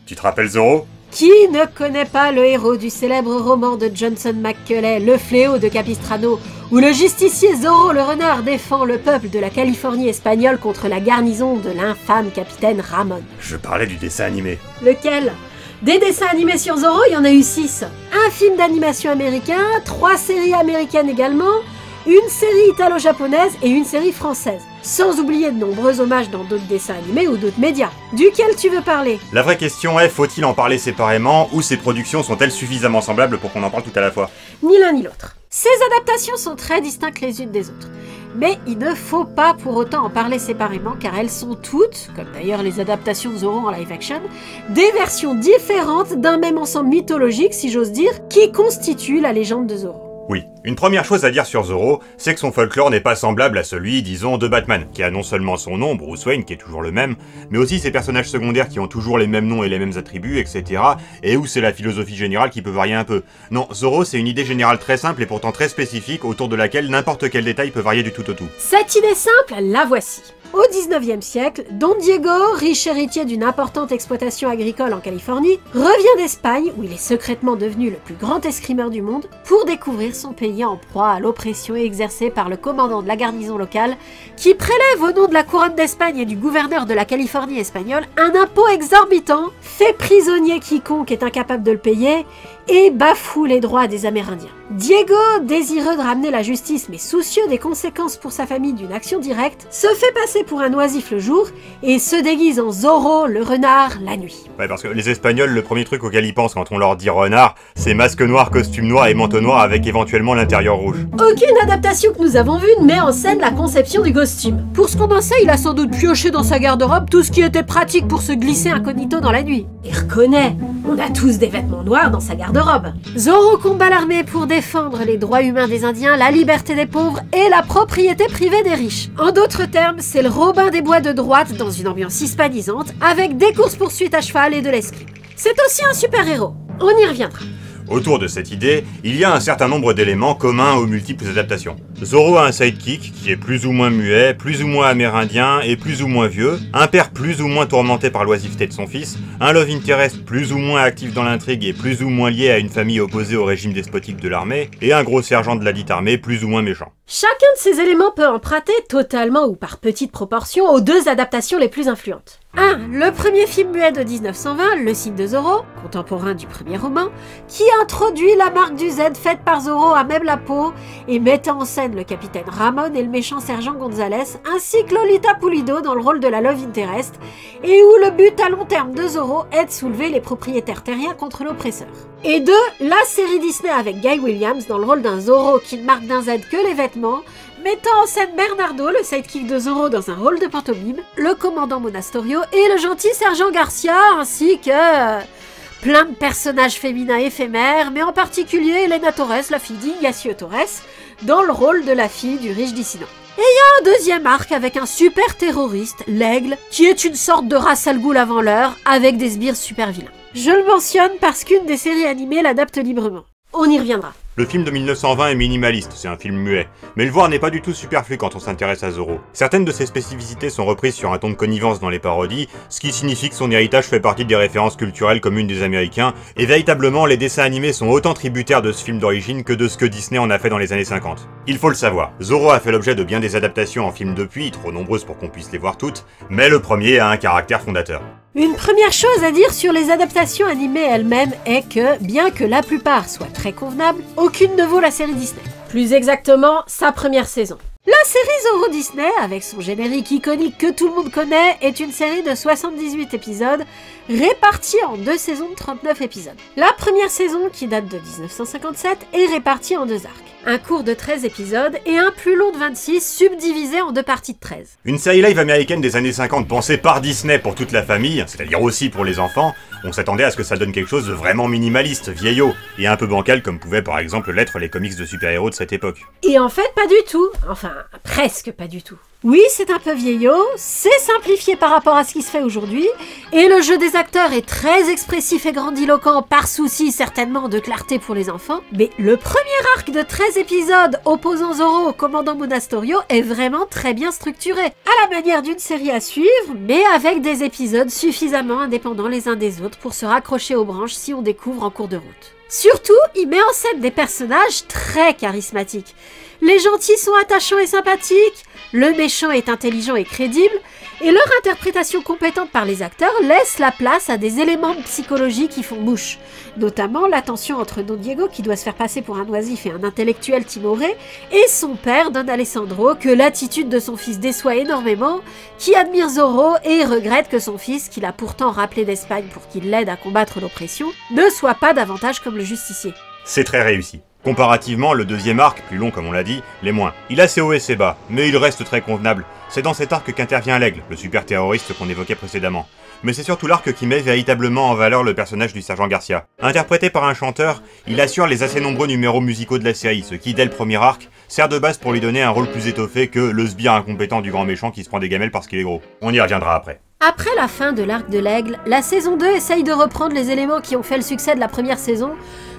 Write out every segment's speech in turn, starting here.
Tu te rappelles Zorro? Qui ne connaît pas le héros du célèbre roman de Johnson McCulley, Le Fléau de Capistrano, où le justicier Zorro le renard défend le peuple de la Californie espagnole contre la garnison de l'infâme capitaine Ramon. Je parlais du dessin animé. Lequel? Des dessins animés sur Zorro, il y en a eu 6. Un film d'animation américain, 3 séries américaines également, une série italo-japonaise et une série française. Sans oublier de nombreux hommages dans d'autres dessins animés ou d'autres médias. Duquel tu veux parler? La vraie question est, faut-il en parler séparément, ou ces productions sont-elles suffisamment semblables pour qu'on en parle tout à la fois? Ni l'un ni l'autre. Ces adaptations sont très distinctes les unes des autres. Mais il ne faut pas pour autant en parler séparément car elles sont toutes, comme d'ailleurs les adaptations de Zorro en live action, des versions différentes d'un même ensemble mythologique, si j'ose dire, qui constitue la légende de Zorro. Oui, une première chose à dire sur Zorro, c'est que son folklore n'est pas semblable à celui, disons, de Batman, qui a non seulement son nom, Bruce Wayne, qui est toujours le même, mais aussi ses personnages secondaires qui ont toujours les mêmes noms et les mêmes attributs, etc., et où c'est la philosophie générale qui peut varier un peu. Non, Zorro, c'est une idée générale très simple et pourtant très spécifique, autour de laquelle n'importe quel détail peut varier du tout au tout. Cette idée simple, la voici. Au XIXe siècle, Don Diego, riche héritier d'une importante exploitation agricole en Californie, revient d'Espagne, où il est secrètement devenu le plus grand escrimeur du monde, pour découvrir son pays en proie à l'oppression exercée par le commandant de la garnison locale, qui prélève au nom de la couronne d'Espagne et du gouverneur de la Californie espagnole un impôt exorbitant, fait prisonnier quiconque est incapable de le payer, et bafoue les droits des Amérindiens. Diego, désireux de ramener la justice mais soucieux des conséquences pour sa famille d'une action directe, se fait passer pour un oisif le jour et se déguise en Zorro, le renard, la nuit. Ouais, parce que les Espagnols, le premier truc auquel ils pensent quand on leur dit renard, c'est masque noir, costume noir et manteau noir avec éventuellement l'intérieur rouge. Aucune adaptation que nous avons vue ne met en scène la conception du costume. Pour ce qu'on en sait, il a sans doute pioché dans sa garde-robe tout ce qui était pratique pour se glisser incognito dans la nuit. Et reconnaît, on a tous des vêtements noirs dans sa garde-robe. Zorro combat l'armée pour défendre les droits humains des Indiens, la liberté des pauvres et la propriété privée des riches. En d'autres termes, c'est le Robin des Bois de droite dans une ambiance hispanisante, avec des courses-poursuites à cheval et de l'escrime. C'est aussi un super-héros. On y reviendra. Autour de cette idée, il y a un certain nombre d'éléments communs aux multiples adaptations. Zorro a un sidekick qui est plus ou moins muet, plus ou moins amérindien et plus ou moins vieux, un père plus ou moins tourmenté par l'oisiveté de son fils, un love interest plus ou moins actif dans l'intrigue et plus ou moins lié à une famille opposée au régime despotique de l'armée, et un gros sergent de la dite armée plus ou moins méchant. Chacun de ces éléments peut emprunter totalement ou par petites proportions aux deux adaptations les plus influentes. 1. Le premier film muet de 1920, Le Cygne de Zorro, contemporain du premier roman, qui introduit la marque du Z faite par Zorro à même la peau et mettant en scène le capitaine Ramon et le méchant sergent Gonzalez, ainsi que Lolita Pulido dans le rôle de la love interest, et où le but à long terme de Zorro est de soulever les propriétaires terriens contre l'oppresseur. Et 2. La série Disney avec Guy Williams dans le rôle d'un Zorro qui ne marque d'un Z que les vêtements, mettant en scène Bernardo, le sidekick de Zorro dans un rôle de pantomime, le commandant Monastorio et le gentil sergent Garcia, ainsi que plein de personnages féminins éphémères, mais en particulier Elena Torres, la fille d'Ignacio Torres, dans le rôle de la fille du riche dissident. Et il y a un deuxième arc avec un super terroriste, l'Aigle, qui est une sorte de Ra's al Ghul avant l'heure, avec des sbires super vilains. Je le mentionne parce qu'une des séries animées l'adapte librement. On y reviendra. Le film de 1920 est minimaliste, c'est un film muet, mais le voir n'est pas du tout superflu quand on s'intéresse à Zorro. Certaines de ses spécificités sont reprises sur un ton de connivence dans les parodies, ce qui signifie que son héritage fait partie des références culturelles communes des Américains, et véritablement les dessins animés sont autant tributaires de ce film d'origine que de ce que Disney en a fait dans les années 50. Il faut le savoir, Zorro a fait l'objet de bien des adaptations en film depuis, trop nombreuses pour qu'on puisse les voir toutes, mais le premier a un caractère fondateur. Une première chose à dire sur les adaptations animées elles-mêmes est que, bien que la plupart soient très convenables, aucune ne vaut la série Disney. Plus exactement, sa première saison. La série Zorro Disney, avec son générique iconique que tout le monde connaît, est une série de 78 épisodes, répartie en 2 saisons de 39 épisodes. La première saison, qui date de 1957, est répartie en 2 arcs. Un court de 13 épisodes et un plus long de 26, subdivisé en 2 parties de 13. Une série live américaine des années 50 pensée par Disney pour toute la famille, c'est-à-dire aussi pour les enfants, on s'attendait à ce que ça donne quelque chose de vraiment minimaliste, vieillot, et un peu bancal comme pouvaient par exemple l'être les comics de super-héros de cette époque. Et en fait, pas du tout. Enfin, presque pas du tout. Oui, c'est un peu vieillot, c'est simplifié par rapport à ce qui se fait aujourd'hui, et le jeu des acteurs est très expressif et grandiloquent par souci certainement de clarté pour les enfants, mais le premier arc de 13 épisodes opposant Zoro au commandant Monastorio est vraiment très bien structuré, à la manière d'une série à suivre, mais avec des épisodes suffisamment indépendants les uns des autres pour se raccrocher aux branches si on découvre en cours de route. Surtout, il met en scène des personnages très charismatiques. Les gentils sont attachants et sympathiques, le méchant est intelligent et crédible, et leur interprétation compétente par les acteurs laisse la place à des éléments de psychologie qui font mouche, notamment la tension entre Don Diego, qui doit se faire passer pour un oisif et un intellectuel timoré, et son père, Don Alessandro, que l'attitude de son fils déçoit énormément, qui admire Zoro et regrette que son fils, qu'il a pourtant rappelé d'Espagne pour qu'il l'aide à combattre l'oppression, ne soit pas davantage comme le justicier. C'est très réussi. Comparativement, le deuxième arc, plus long comme on l'a dit, l'est moins. Il a ses hauts et ses bas, mais il reste très convenable. C'est dans cet arc qu'intervient l'Aigle, le super terroriste qu'on évoquait précédemment. Mais c'est surtout l'arc qui met véritablement en valeur le personnage du sergent Garcia. Interprété par un chanteur, il assure les assez nombreux numéros musicaux de la série, ce qui, dès le premier arc, sert de base pour lui donner un rôle plus étoffé que le sbire incompétent du grand méchant qui se prend des gamelles parce qu'il est gros. On y reviendra après. Après la fin de l'arc de l'Aigle, la saison 2 essaye de reprendre les éléments qui ont fait le succès de la première saison,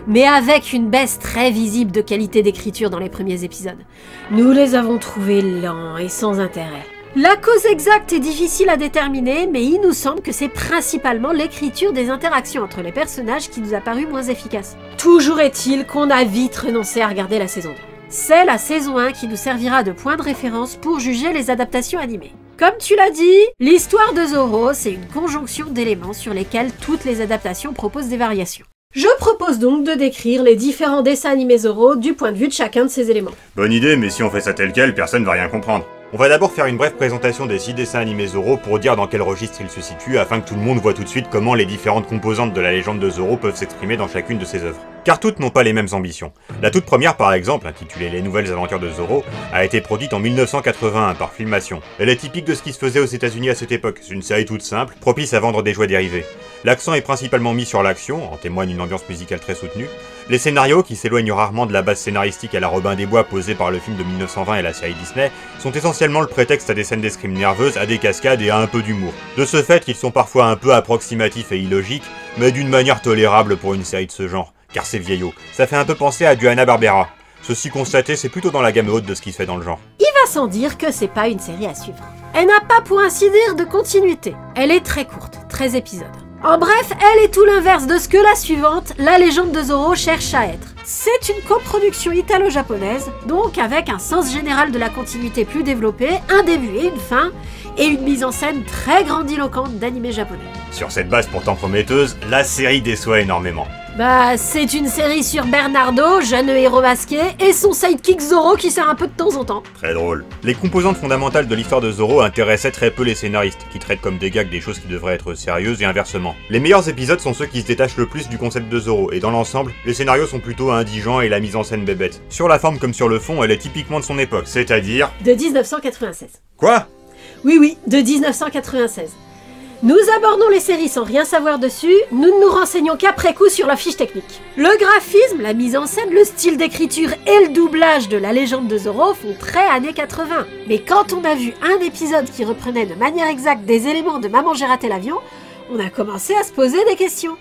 mais avec une baisse très visible de qualité d'écriture dans les premiers épisodes. Nous les avons trouvés lents et sans intérêt. La cause exacte est difficile à déterminer, mais il nous semble que c'est principalement l'écriture des interactions entre les personnages qui nous a paru moins efficace. Toujours est-il qu'on a vite renoncé à regarder la saison 2. C'est la saison 1 qui nous servira de point de référence pour juger les adaptations animées. Comme tu l'as dit, l'histoire de Zoro, c'est une conjonction d'éléments sur lesquels toutes les adaptations proposent des variations. Je propose donc de décrire les différents dessins animés Zoro du point de vue de chacun de ces éléments. Bonne idée, mais si on fait ça tel quel, personne va rien comprendre. On va d'abord faire une brève présentation des 6 dessins animés Zoro pour dire dans quel registre ils se situent afin que tout le monde voit tout de suite comment les différentes composantes de la légende de Zoro peuvent s'exprimer dans chacune de ses œuvres. Car toutes n'ont pas les mêmes ambitions. La toute première par exemple, intitulée Les Nouvelles Aventures de Zoro, a été produite en 1981 par Filmation. Elle est typique de ce qui se faisait aux États-Unis à cette époque, c'est une série toute simple, propice à vendre des jouets dérivés. L'accent est principalement mis sur l'action, en témoigne une ambiance musicale très soutenue. Les scénarios, qui s'éloignent rarement de la base scénaristique à la Robin des Bois posée par le film de 1920 et la série Disney, sont essentiellement le prétexte à des scènes d'escrime nerveuses, à des cascades et à un peu d'humour. De ce fait, ils sont parfois un peu approximatifs et illogiques, mais d'une manière tolérable pour une série de ce genre, car c'est vieillot. Ça fait un peu penser à du Hanna-Barbera. Ceci constaté, c'est plutôt dans la gamme haute de ce qui se fait dans le genre. Il va sans dire que c'est pas une série à suivre. Elle n'a pas pour ainsi dire de continuité. Elle est très courte, 13 épisodes. En bref, elle est tout l'inverse de ce que la suivante, La Légende de Zoro, cherche à être. C'est une coproduction italo-japonaise, donc avec un sens général de la continuité plus développé, un début et une fin, et une mise en scène très grandiloquente d'animé japonais. Sur cette base pourtant prometteuse, la série déçoit énormément. Bah, c'est une série sur Bernardo, jeune héros masqué, et son sidekick Zoro qui sert un peu de temps en temps. Très drôle. Les composantes fondamentales de l'histoire de Zoro intéressaient très peu les scénaristes, qui traitent comme des gags des choses qui devraient être sérieuses et inversement. Les meilleurs épisodes sont ceux qui se détachent le plus du concept de Zoro, et dans l'ensemble, les scénarios sont plutôt indigents et la mise en scène bébête. Sur la forme comme sur le fond, elle est typiquement de son époque, c'est-à-dire... De 1996. Quoi ? Oui, de 1996. Nous abordons les séries sans rien savoir dessus, nous ne nous renseignons qu'après coup sur la fiche technique. Le graphisme, la mise en scène, le style d'écriture et le doublage de La Légende de Zoro font très années 80. Mais quand on a vu un épisode qui reprenait de manière exacte des éléments de Maman j'ai raté l'avion, on a commencé à se poser des questions.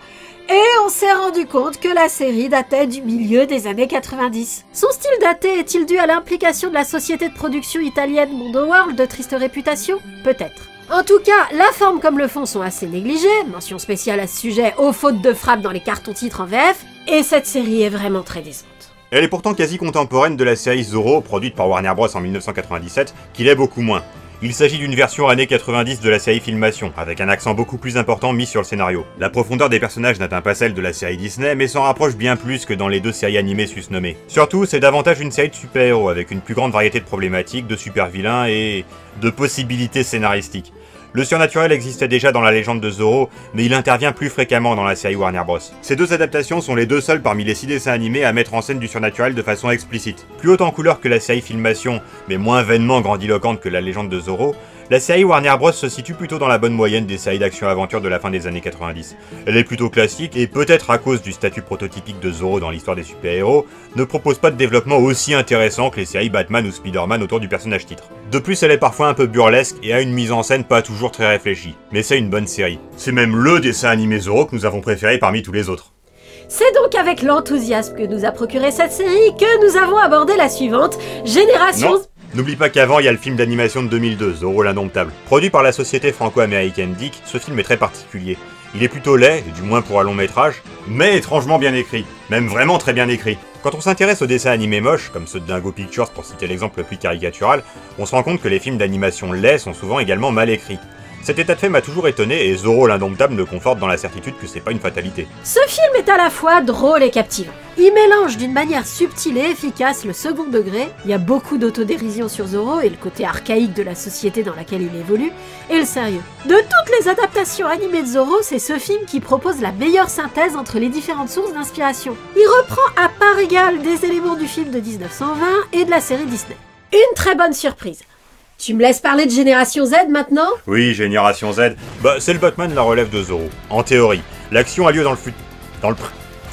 Et on s'est rendu compte que la série datait du milieu des années 90. Son style daté est-il dû à l'implication de la société de production italienne Mondo World de triste réputation ? Peut-être. En tout cas, la forme comme le fond sont assez négligées, mention spéciale à ce sujet aux fautes de frappe dans les cartons-titres en VF, et cette série est vraiment très décevante. Elle est pourtant quasi contemporaine de la série Zorro, produite par Warner Bros en 1997, qui l'est beaucoup moins. Il s'agit d'une version années 90 de la série Filmation, avec un accent beaucoup plus important mis sur le scénario. La profondeur des personnages n'atteint pas celle de la série Disney, mais s'en rapproche bien plus que dans les deux séries animées susnommées. Surtout, c'est davantage une série de super-héros, avec une plus grande variété de problématiques, de super-vilains et... de possibilités scénaristiques. Le surnaturel existait déjà dans La Légende de Zoro, mais il intervient plus fréquemment dans la série Warner Bros. Ces deux adaptations sont les deux seules parmi les 6 dessins animés à mettre en scène du surnaturel de façon explicite. Plus haute en couleur que la série Filmation, mais moins vainement grandiloquente que La Légende de Zoro, La série Warner Bros se situe plutôt dans la bonne moyenne des séries d'action-aventure de la fin des années 90. Elle est plutôt classique et peut-être à cause du statut prototypique de Zorro dans l'histoire des super-héros, ne propose pas de développement aussi intéressant que les séries Batman ou Spider-Man autour du personnage titre. De plus, elle est parfois un peu burlesque et a une mise en scène pas toujours très réfléchie, mais c'est une bonne série. C'est même LE dessin animé Zorro que nous avons préféré parmi tous les autres. C'est donc avec l'enthousiasme que nous a procuré cette série que nous avons abordé la suivante, Génération... Non. N'oublie pas qu'avant, il y a le film d'animation de 2002, Zorro l'Indomptable. Produit par la société franco-américaine Dick, ce film est très particulier. Il est plutôt laid, du moins pour un long métrage, mais étrangement bien écrit. Même vraiment très bien écrit. Quand on s'intéresse aux dessins animés moches, comme ceux de Dingo Pictures pour citer l'exemple le plus caricatural, on se rend compte que les films d'animation laids sont souvent également mal écrits. Cet état de fait m'a toujours étonné et Zorro l'Indomptable me conforte dans la certitude que c'est pas une fatalité. Ce film est à la fois drôle et captivant. Il mélange d'une manière subtile et efficace le second degré, il y a beaucoup d'autodérision sur Zorro et le côté archaïque de la société dans laquelle il évolue, et le sérieux. De toutes les adaptations animées de Zorro, c'est ce film qui propose la meilleure synthèse entre les différentes sources d'inspiration. Il reprend à part égale des éléments du film de 1920 et de la série Disney. Une très bonne surprise. Tu me laisses parler de Génération Z maintenant ? Oui, Génération Z, bah c'est le Batman la relève de Zorro. En théorie, l'action a lieu dans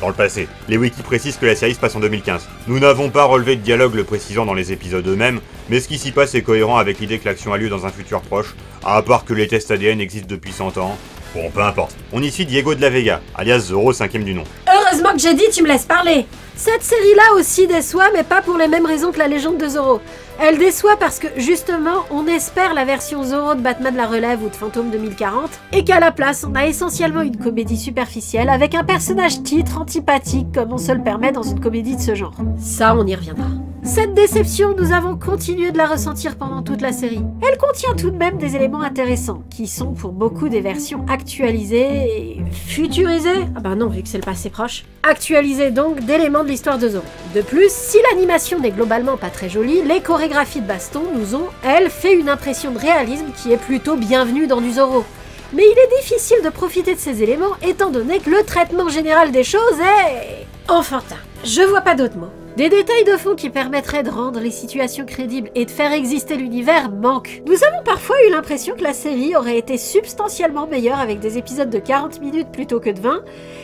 le passé. Les wikis précisent que la série se passe en 2015. Nous n'avons pas relevé de dialogue le précisant dans les épisodes eux-mêmes, mais ce qui s'y passe est cohérent avec l'idée que l'action a lieu dans un futur proche, à part que les tests ADN existent depuis 100 ans. Bon, peu importe. On y suit Diego de la Vega, alias Zorro 5ème du nom. Heureusement que j'ai dit tu me laisses parler. Cette série-là aussi déçoit, mais pas pour les mêmes raisons que la légende de Zorro. Elle déçoit parce que, justement, on espère la version Zorro de Batman la Relève ou de Fantôme 2040, et qu'à la place, on a essentiellement une comédie superficielle avec un personnage titre antipathique comme on se le permet dans une comédie de ce genre. Ça, on y reviendra. Cette déception, nous avons continué de la ressentir pendant toute la série. Elle contient tout de même des éléments intéressants, qui sont pour beaucoup des versions actualisées et futurisées. Ah bah non, vu que c'est le passé proche. Actualisées donc d'éléments de l'histoire de Zorro. De plus, si l'animation n'est globalement pas très jolie, les chorégraphies de baston nous ont, elles, fait une impression de réalisme qui est plutôt bienvenue dans du Zorro. Mais il est difficile de profiter de ces éléments étant donné que le traitement général des choses est... enfantin. Je vois pas d'autres mots. Des détails de fond qui permettraient de rendre les situations crédibles et de faire exister l'univers manquent. Nous avons parfois eu l'impression que la série aurait été substantiellement meilleure avec des épisodes de 40 minutes plutôt que de 20,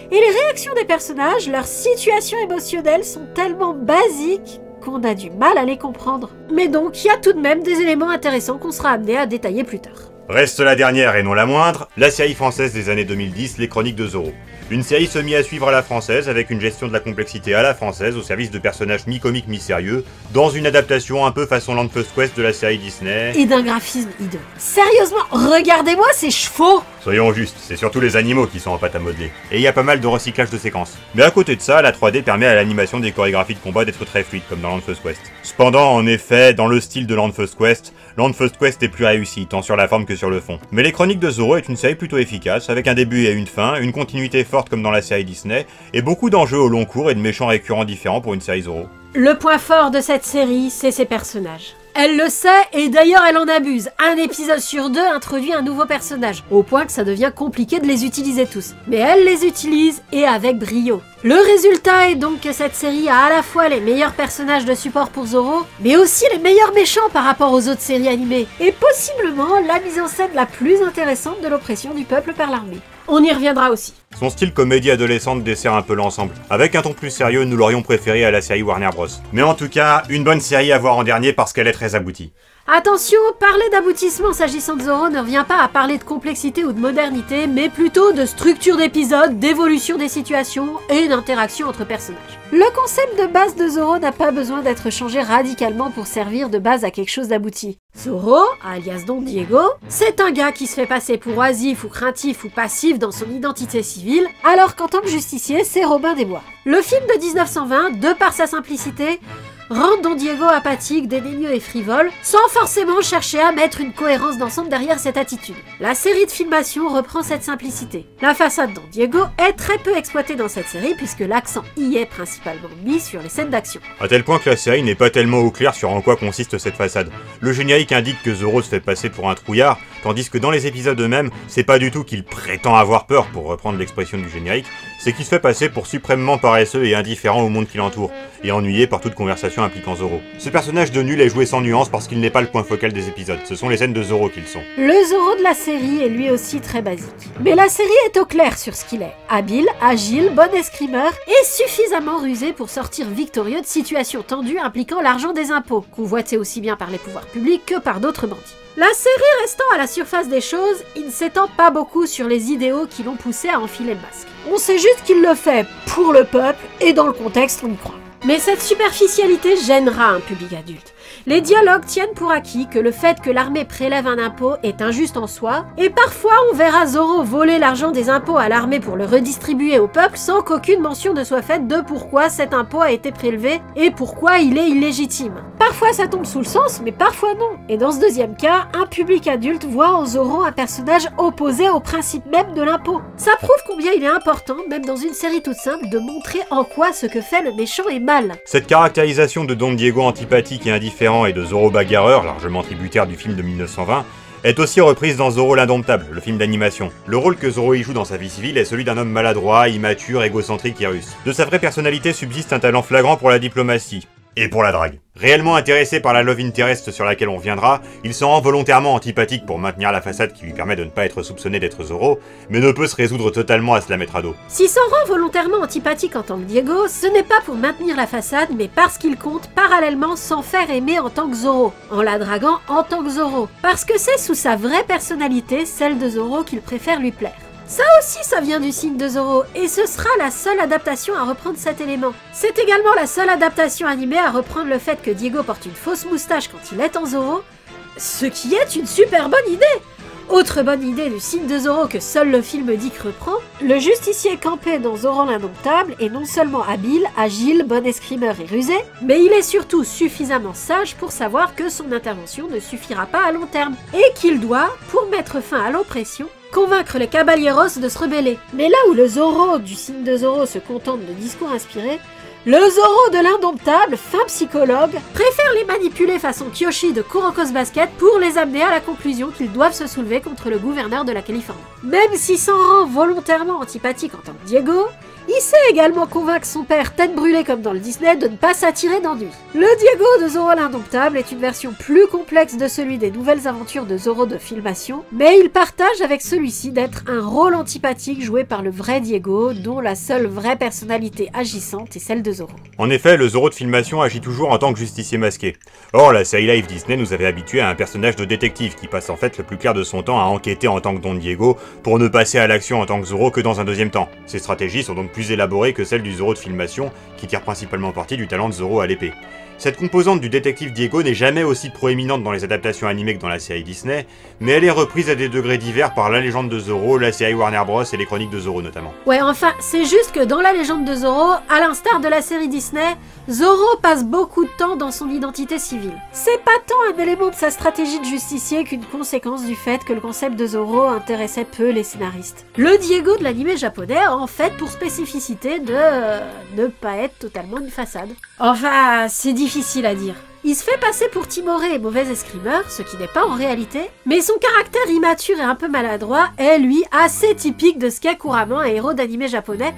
et les réactions des personnages, leurs situations émotionnelles sont tellement basiques qu'on a du mal à les comprendre. Mais donc, il y a tout de même des éléments intéressants qu'on sera amené à détailler plus tard. Reste la dernière et non la moindre, la série française des années 2010, Les Chroniques de Zorro. Une série semi à suivre à la française, avec une gestion de la complexité à la française au service de personnages mi-comiques mi-sérieux, dans une adaptation un peu façon Land First Quest de la série Disney. Et d'un graphisme hideux. Sérieusement, regardez-moi ces chevaux! Soyons justes, c'est surtout les animaux qui sont en pâte à modeler. Et il y a pas mal de recyclage de séquences. Mais à côté de ça, la 3D permet à l'animation des chorégraphies de combat d'être très fluide, comme dans Land First Quest. Cependant, en effet, dans le style de Land First Quest est plus réussi, tant sur la forme que sur le fond. Mais Les Chroniques de Zorro est une série plutôt efficace, avec un début et une fin, une continuité forte comme dans la série Disney, et beaucoup d'enjeux au long cours et de méchants récurrents différents pour une série Zorro. Le point fort de cette série, c'est ses personnages. Elle le sait, et d'ailleurs elle en abuse. Un épisode sur deux introduit un nouveau personnage, au point que ça devient compliqué de les utiliser tous. Mais elle les utilise, et avec brio. Le résultat est donc que cette série a à la fois les meilleurs personnages de support pour Zorro, mais aussi les meilleurs méchants par rapport aux autres séries animées, et possiblement la mise en scène la plus intéressante de l'oppression du peuple par l'armée. On y reviendra aussi. Son style comédie adolescente dessert un peu l'ensemble. Avec un ton plus sérieux, nous l'aurions préféré à la série Warner Bros. Mais en tout cas, une bonne série à voir en dernier parce qu'elle est très aboutie. Attention, parler d'aboutissement s'agissant de Zorro ne revient pas à parler de complexité ou de modernité, mais plutôt de structure d'épisodes, d'évolution des situations et d'interaction entre personnages. Le concept de base de Zorro n'a pas besoin d'être changé radicalement pour servir de base à quelque chose d'abouti. Zorro, alias Don Diego, c'est un gars qui se fait passer pour oisif ou craintif ou passif dans son identité civile, alors qu'en tant que justicier, c'est Robin des Bois. Le film de 1920, de par sa simplicité, rend Don Diego apathique, dédaigneux et frivole, sans forcément chercher à mettre une cohérence d'ensemble derrière cette attitude. La série de filmation reprend cette simplicité. La façade Don Diego est très peu exploitée dans cette série puisque l'accent y est principalement mis sur les scènes d'action. À tel point que la série n'est pas tellement au clair sur en quoi consiste cette façade. Le générique indique que Zorro se fait passer pour un trouillard, tandis que dans les épisodes eux-mêmes, c'est pas du tout qu'il prétend avoir peur, pour reprendre l'expression du générique, c'est qu'il se fait passer pour suprêmement paresseux et indifférent au monde qui l'entoure, et ennuyé par toute conversation situations impliquant Zoro. Ce personnage de nul est joué sans nuance parce qu'il n'est pas le point focal des épisodes, ce sont les scènes de Zoro qui le sont. Le Zoro de la série est lui aussi très basique. Mais la série est au clair sur ce qu'il est. Habile, agile, bon escrimeur et suffisamment rusé pour sortir victorieux de situations tendues impliquant l'argent des impôts, convoité aussi bien par les pouvoirs publics que par d'autres bandits. La série restant à la surface des choses, il ne s'étend pas beaucoup sur les idéaux qui l'ont poussé à enfiler le masque. On sait juste qu'il le fait pour le peuple et dans le contexte on y croit. Mais cette superficialité gênera un public adulte. Les dialogues tiennent pour acquis que le fait que l'armée prélève un impôt est injuste en soi, et parfois on verra Zoro voler l'argent des impôts à l'armée pour le redistribuer au peuple sans qu'aucune mention ne soit faite de pourquoi cet impôt a été prélevé et pourquoi il est illégitime. Parfois ça tombe sous le sens, mais parfois non. Et dans ce deuxième cas, un public adulte voit en Zoro un personnage opposé au principe même de l'impôt. Ça prouve combien il est important, même dans une série toute simple, de montrer en quoi ce que fait le méchant est mal. Cette caractérisation de Don Diego antipathique et indifférent et de Zoro bagarreur, largement tributaire du film de 1920, est aussi reprise dans Zoro l'Indomptable, le film d'animation. Le rôle que Zoro y joue dans sa vie civile est celui d'un homme maladroit, immature, égocentrique et russe. De sa vraie personnalité subsiste un talent flagrant pour la diplomatie. Et pour la drague. Réellement intéressé par la love interest sur laquelle on viendra, il se rend volontairement antipathique pour maintenir la façade qui lui permet de ne pas être soupçonné d'être Zoro, mais ne peut se résoudre totalement à se la mettre à dos. S'il s'en rend volontairement antipathique en tant que Diego, ce n'est pas pour maintenir la façade, mais parce qu'il compte parallèlement s'en faire aimer en tant que Zoro, en la draguant en tant que Zoro. Parce que c'est sous sa vraie personnalité, celle de Zoro, qu'il préfère lui plaire. Ça aussi, ça vient du signe de Zoro, et ce sera la seule adaptation à reprendre cet élément. C'est également la seule adaptation animée à reprendre le fait que Diego porte une fausse moustache quand il est en Zoro, ce qui est une super bonne idée. Autre bonne idée du signe de Zoro que seul le film dit que reprend, le justicier campé dans Zoro l'Indomptable est non seulement habile, agile, bon escrimeur et rusé, mais il est surtout suffisamment sage pour savoir que son intervention ne suffira pas à long terme, et qu'il doit, pour mettre fin à l'oppression, convaincre les caballeros de se rebeller. Mais là où le Zoro du signe de Zoro se contente de discours inspirés, le Zoro de l'Indomptable, fin psychologue, préfère les manipuler façon Kyoshi de Kuroko's Basket pour les amener à la conclusion qu'ils doivent se soulever contre le gouverneur de la Californie. Même s'il s'en rend volontairement antipathique en tant que Diego, il sait également convaincre son père tête brûlée comme dans le Disney de ne pas s'attirer d'ennui. Le Diego de Zoro l'Indomptable est une version plus complexe de celui des nouvelles aventures de Zoro de Filmation, mais il partage avec celui-ci d'être un rôle antipathique joué par le vrai Diego, dont la seule vraie personnalité agissante est celle de Zoro. En effet, le Zoro de Filmation agit toujours en tant que justicier masqué. Or, la série live Disney nous avait habitués à un personnage de détective qui passe en fait le plus clair de son temps à enquêter en tant que Don Diego pour ne passer à l'action en tant que Zoro que dans un deuxième temps. Ces stratégies sont donc plus élaborées que celles du Zoro de Filmation, qui tire principalement parti du talent de Zoro à l'épée. Cette composante du détective Diego n'est jamais aussi proéminente dans les adaptations animées que dans la série Disney, mais elle est reprise à des degrés divers par La Légende de Zoro, la série Warner Bros et les Chroniques de Zoro notamment. Ouais, enfin, c'est juste que dans La Légende de Zoro, à l'instar de la série Disney, Zoro passe beaucoup de temps dans son identité civile. C'est pas tant un élément de sa stratégie de justicier qu'une conséquence du fait que le concept de Zoro intéressait peu les scénaristes. Le Diego de l'anime japonais a en fait pour spécificité de ne pas être totalement une façade. Enfin, c'est difficile à dire. Il se fait passer pour timoré et mauvais escrimeur, ce qui n'est pas en réalité, mais son caractère immature et un peu maladroit est, lui, assez typique de ce qu'est couramment un héros d'anime japonais,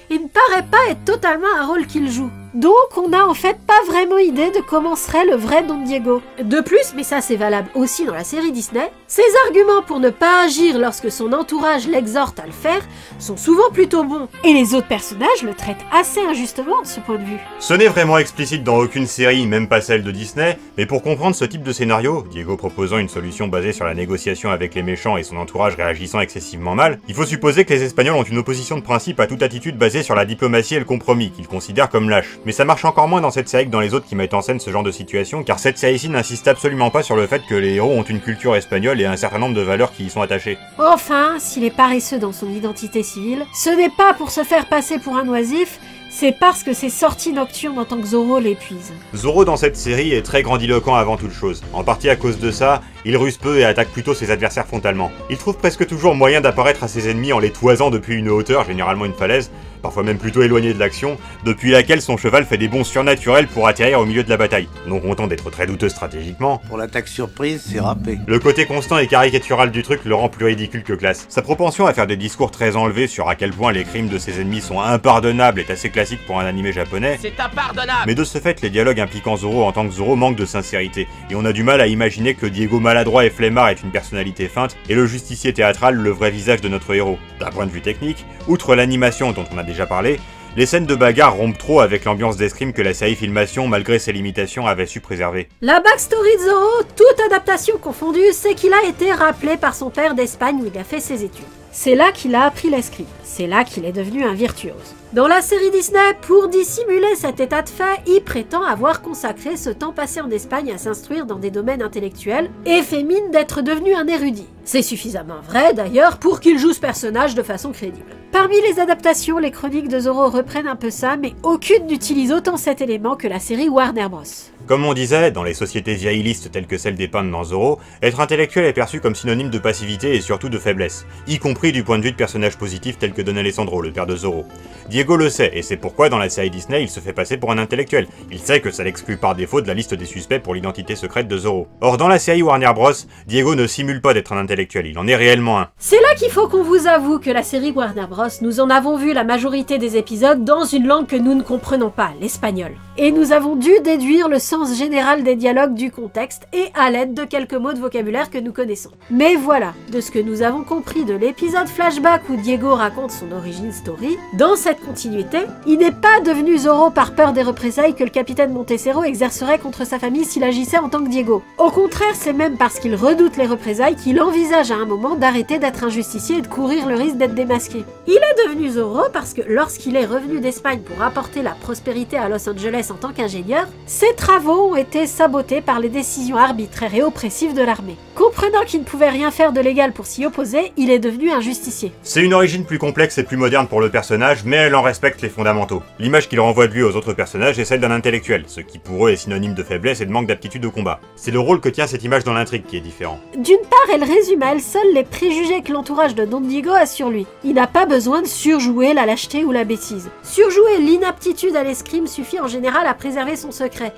et ne paraît pas être totalement un rôle qu'il joue. Donc on n'a en fait pas vraiment idée de comment serait le vrai Don Diego. De plus, mais ça c'est valable aussi dans la série Disney, ses arguments pour ne pas agir lorsque son entourage l'exhorte à le faire sont souvent plutôt bons, et les autres personnages le traitent assez injustement de ce point de vue. Ce n'est vraiment explicite dans aucune série, même pas celle de Disney, mais pour comprendre ce type de scénario, Diego proposant une solution basée sur la négociation avec les méchants et son entourage réagissant excessivement mal, il faut supposer que les Espagnols ont une opposition de principe à toute attitude basée sur la diplomatie et le compromis, qu'ils considèrent comme lâche. Mais ça marche encore moins dans cette série que dans les autres qui mettent en scène ce genre de situation, car cette série-ci n'insiste absolument pas sur le fait que les héros ont une culture espagnole et un certain nombre de valeurs qui y sont attachées. Enfin, s'il est paresseux dans son identité civile, ce n'est pas pour se faire passer pour un oisif, c'est parce que ses sorties nocturnes en tant que Zoro l'épuisent. Zoro dans cette série est très grandiloquent avant toute chose. En partie à cause de ça, il ruse peu et attaque plutôt ses adversaires frontalement. Il trouve presque toujours moyen d'apparaître à ses ennemis en les toisant depuis une hauteur, généralement une falaise, parfois même plutôt éloignée de l'action, depuis laquelle son cheval fait des bonds surnaturels pour atterrir au milieu de la bataille, non content d'être très douteux stratégiquement. Pour l'attaque surprise, c'est râpé. Le côté constant et caricatural du truc le rend plus ridicule que classe. Sa propension à faire des discours très enlevés sur à quel point les crimes de ses ennemis sont impardonnables est assez classique pour un animé japonais. C'est impardonnable! Mais de ce fait, les dialogues impliquant Zoro en tant que Zoro manquent de sincérité, et on a du mal à imaginer que Diego maladroit et flemmard est une personnalité feinte, et le justicier théâtral le vrai visage de notre héros. D'un point de vue technique, outre l'animation dont on a déjà parlé, les scènes de bagarre rompent trop avec l'ambiance d'escrime que la série Filmation, malgré ses limitations, avait su préserver. La backstory de Zoro, toute adaptation confondue, c'est qu'il a été rappelé par son père d'Espagne où il a fait ses études. C'est là qu'il a appris l'escrime. C'est là qu'il est devenu un virtuose. Dans la série Disney, pour dissimuler cet état de fait, il prétend avoir consacré ce temps passé en Espagne à s'instruire dans des domaines intellectuels et fait mine d'être devenu un érudit. C'est suffisamment vrai d'ailleurs pour qu'il joue ce personnage de façon crédible. Parmi les adaptations, les chroniques de Zoro reprennent un peu ça, mais aucune n'utilise autant cet élément que la série Warner Bros. Comme on disait, dans les sociétés vieillistes telles que celles dépeintes dans Zoro, être intellectuel est perçu comme synonyme de passivité et surtout de faiblesse, y compris du point de vue de personnages positifs tels que Don Alessandro, le père de Zoro. Diego le sait, et c'est pourquoi dans la série Disney il se fait passer pour un intellectuel. Il sait que ça l'exclut par défaut de la liste des suspects pour l'identité secrète de Zoro. Or dans la série Warner Bros, Diego ne simule pas d'être un intellectuel, il en est réellement un. C'est là qu'il faut qu'on vous avoue que la série Warner Bros, nous en avons vu la majorité des épisodes dans une langue que nous ne comprenons pas, l'espagnol. Et nous avons dû déduire le sens général des dialogues du contexte et à l'aide de quelques mots de vocabulaire que nous connaissons. Mais voilà, de ce que nous avons compris de l'épisode flashback où Diego raconte son origin story, dans cette continuité, il n'est pas devenu Zoro par peur des représailles que le capitaine Montesero exercerait contre sa famille s'il agissait en tant que Diego. Au contraire, c'est même parce qu'il redoute les représailles qu'il envisage à un moment d'arrêter d'être un justicier et de courir le risque d'être démasqué. Il est devenu Zoro parce que lorsqu'il est revenu d'Espagne pour apporter la prospérité à Los Angeles en tant qu'ingénieur, ses travaux ont été sabotés par les décisions arbitraires et oppressives de l'armée. Comprenant qu'il ne pouvait rien faire de légal pour s'y opposer, il est devenu un justicier. C'est une origine plus complexe et plus moderne pour le personnage, mais elle en respecte les fondamentaux. L'image qu'il renvoie de lui aux autres personnages est celle d'un intellectuel, ce qui pour eux est synonyme de faiblesse et de manque d'aptitude au combat. C'est le rôle que tient cette image dans l'intrigue qui est différent. D'une part, elle résume à elle seule les préjugés que l'entourage de Don Diego a sur lui. Il n'a pas besoin de surjouer la lâcheté ou la bêtise. Surjouer l'inaptitude à l'escrime suffit en général à préserver son secret.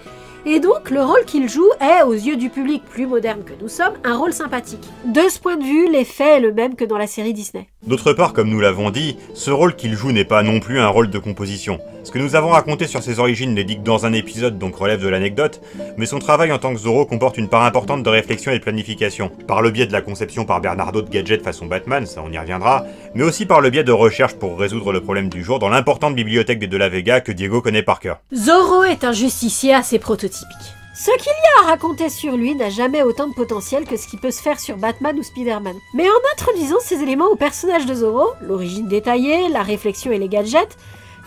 Et donc, le rôle qu'il joue est, aux yeux du public plus moderne que nous sommes, un rôle sympathique. De ce point de vue, l'effet est le même que dans la série Disney. D'autre part, comme nous l'avons dit, ce rôle qu'il joue n'est pas non plus un rôle de composition. Ce que nous avons raconté sur ses origines n'est dit que dans un épisode, donc relève de l'anecdote, mais son travail en tant que Zoro comporte une part importante de réflexion et de planification, par le biais de la conception par Bernardo de gadgets façon Batman, ça on y reviendra, mais aussi par le biais de recherches pour résoudre le problème du jour dans l'importante bibliothèque des De la Vega que Diego connaît par cœur. Zoro est un justicier assez prototypique. Ce qu'il y a à raconter sur lui n'a jamais autant de potentiel que ce qui peut se faire sur Batman ou Spider-Man. Mais en introduisant ces éléments au personnage de Zoro, l'origine détaillée, la réflexion et les gadgets,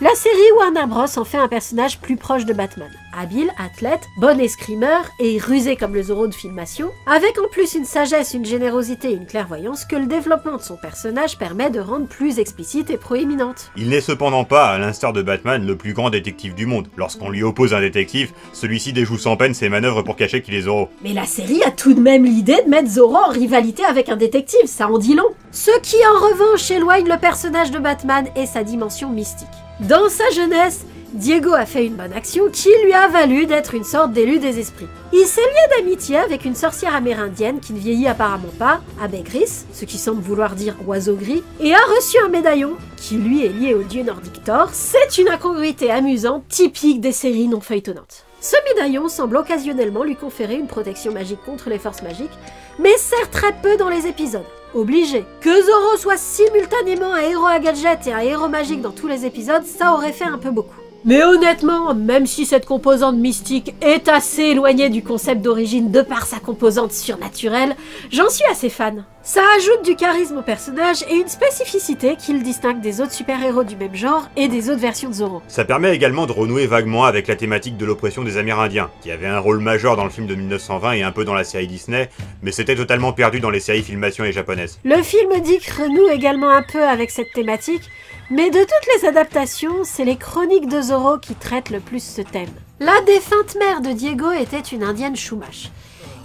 la série Warner Bros en fait un personnage plus proche de Batman. Habile, athlète, bon escrimeur et rusé comme le Zoro de Filmation, avec en plus une sagesse, une générosité et une clairvoyance que le développement de son personnage permet de rendre plus explicite et proéminente. Il n'est cependant pas, à l'instar de Batman, le plus grand détective du monde. Lorsqu'on lui oppose un détective, celui-ci déjoue sans peine ses manœuvres pour cacher qu'il est Zoro. Mais la série a tout de même l'idée de mettre Zoro en rivalité avec un détective, ça en dit long. Ce qui en revanche éloigne le personnage de Batman et sa dimension mystique. Dans sa jeunesse, Diego a fait une bonne action qui lui a valu d'être une sorte d'élu des esprits. Il s'est lié d'amitié avec une sorcière amérindienne qui ne vieillit apparemment pas, Abbé Gris, ce qui semble vouloir dire oiseau gris, et a reçu un médaillon qui lui est lié au dieu nordique Thor. C'est une incongruité amusante typique des séries non feuilletonnantes. Ce médaillon semble occasionnellement lui conférer une protection magique contre les forces magiques, mais sert très peu dans les épisodes. Obligé. Que Zoro soit simultanément un héros à gadget et un héros magique dans tous les épisodes, ça aurait fait un peu beaucoup. Mais honnêtement, même si cette composante mystique est assez éloignée du concept d'origine de par sa composante surnaturelle, j'en suis assez fan. Ça ajoute du charisme au personnage et une spécificité qui le distingue des autres super-héros du même genre et des autres versions de Zoro. Ça permet également de renouer vaguement avec la thématique de l'oppression des Amérindiens, qui avait un rôle majeur dans le film de 1920 et un peu dans la série Disney, mais c'était totalement perdu dans les séries Filmation et japonaises. Le film Dick renoue également un peu avec cette thématique, mais de toutes les adaptations, c'est les chroniques de Zoro qui traitent le plus ce thème. La défunte mère de Diego était une indienne Chumash,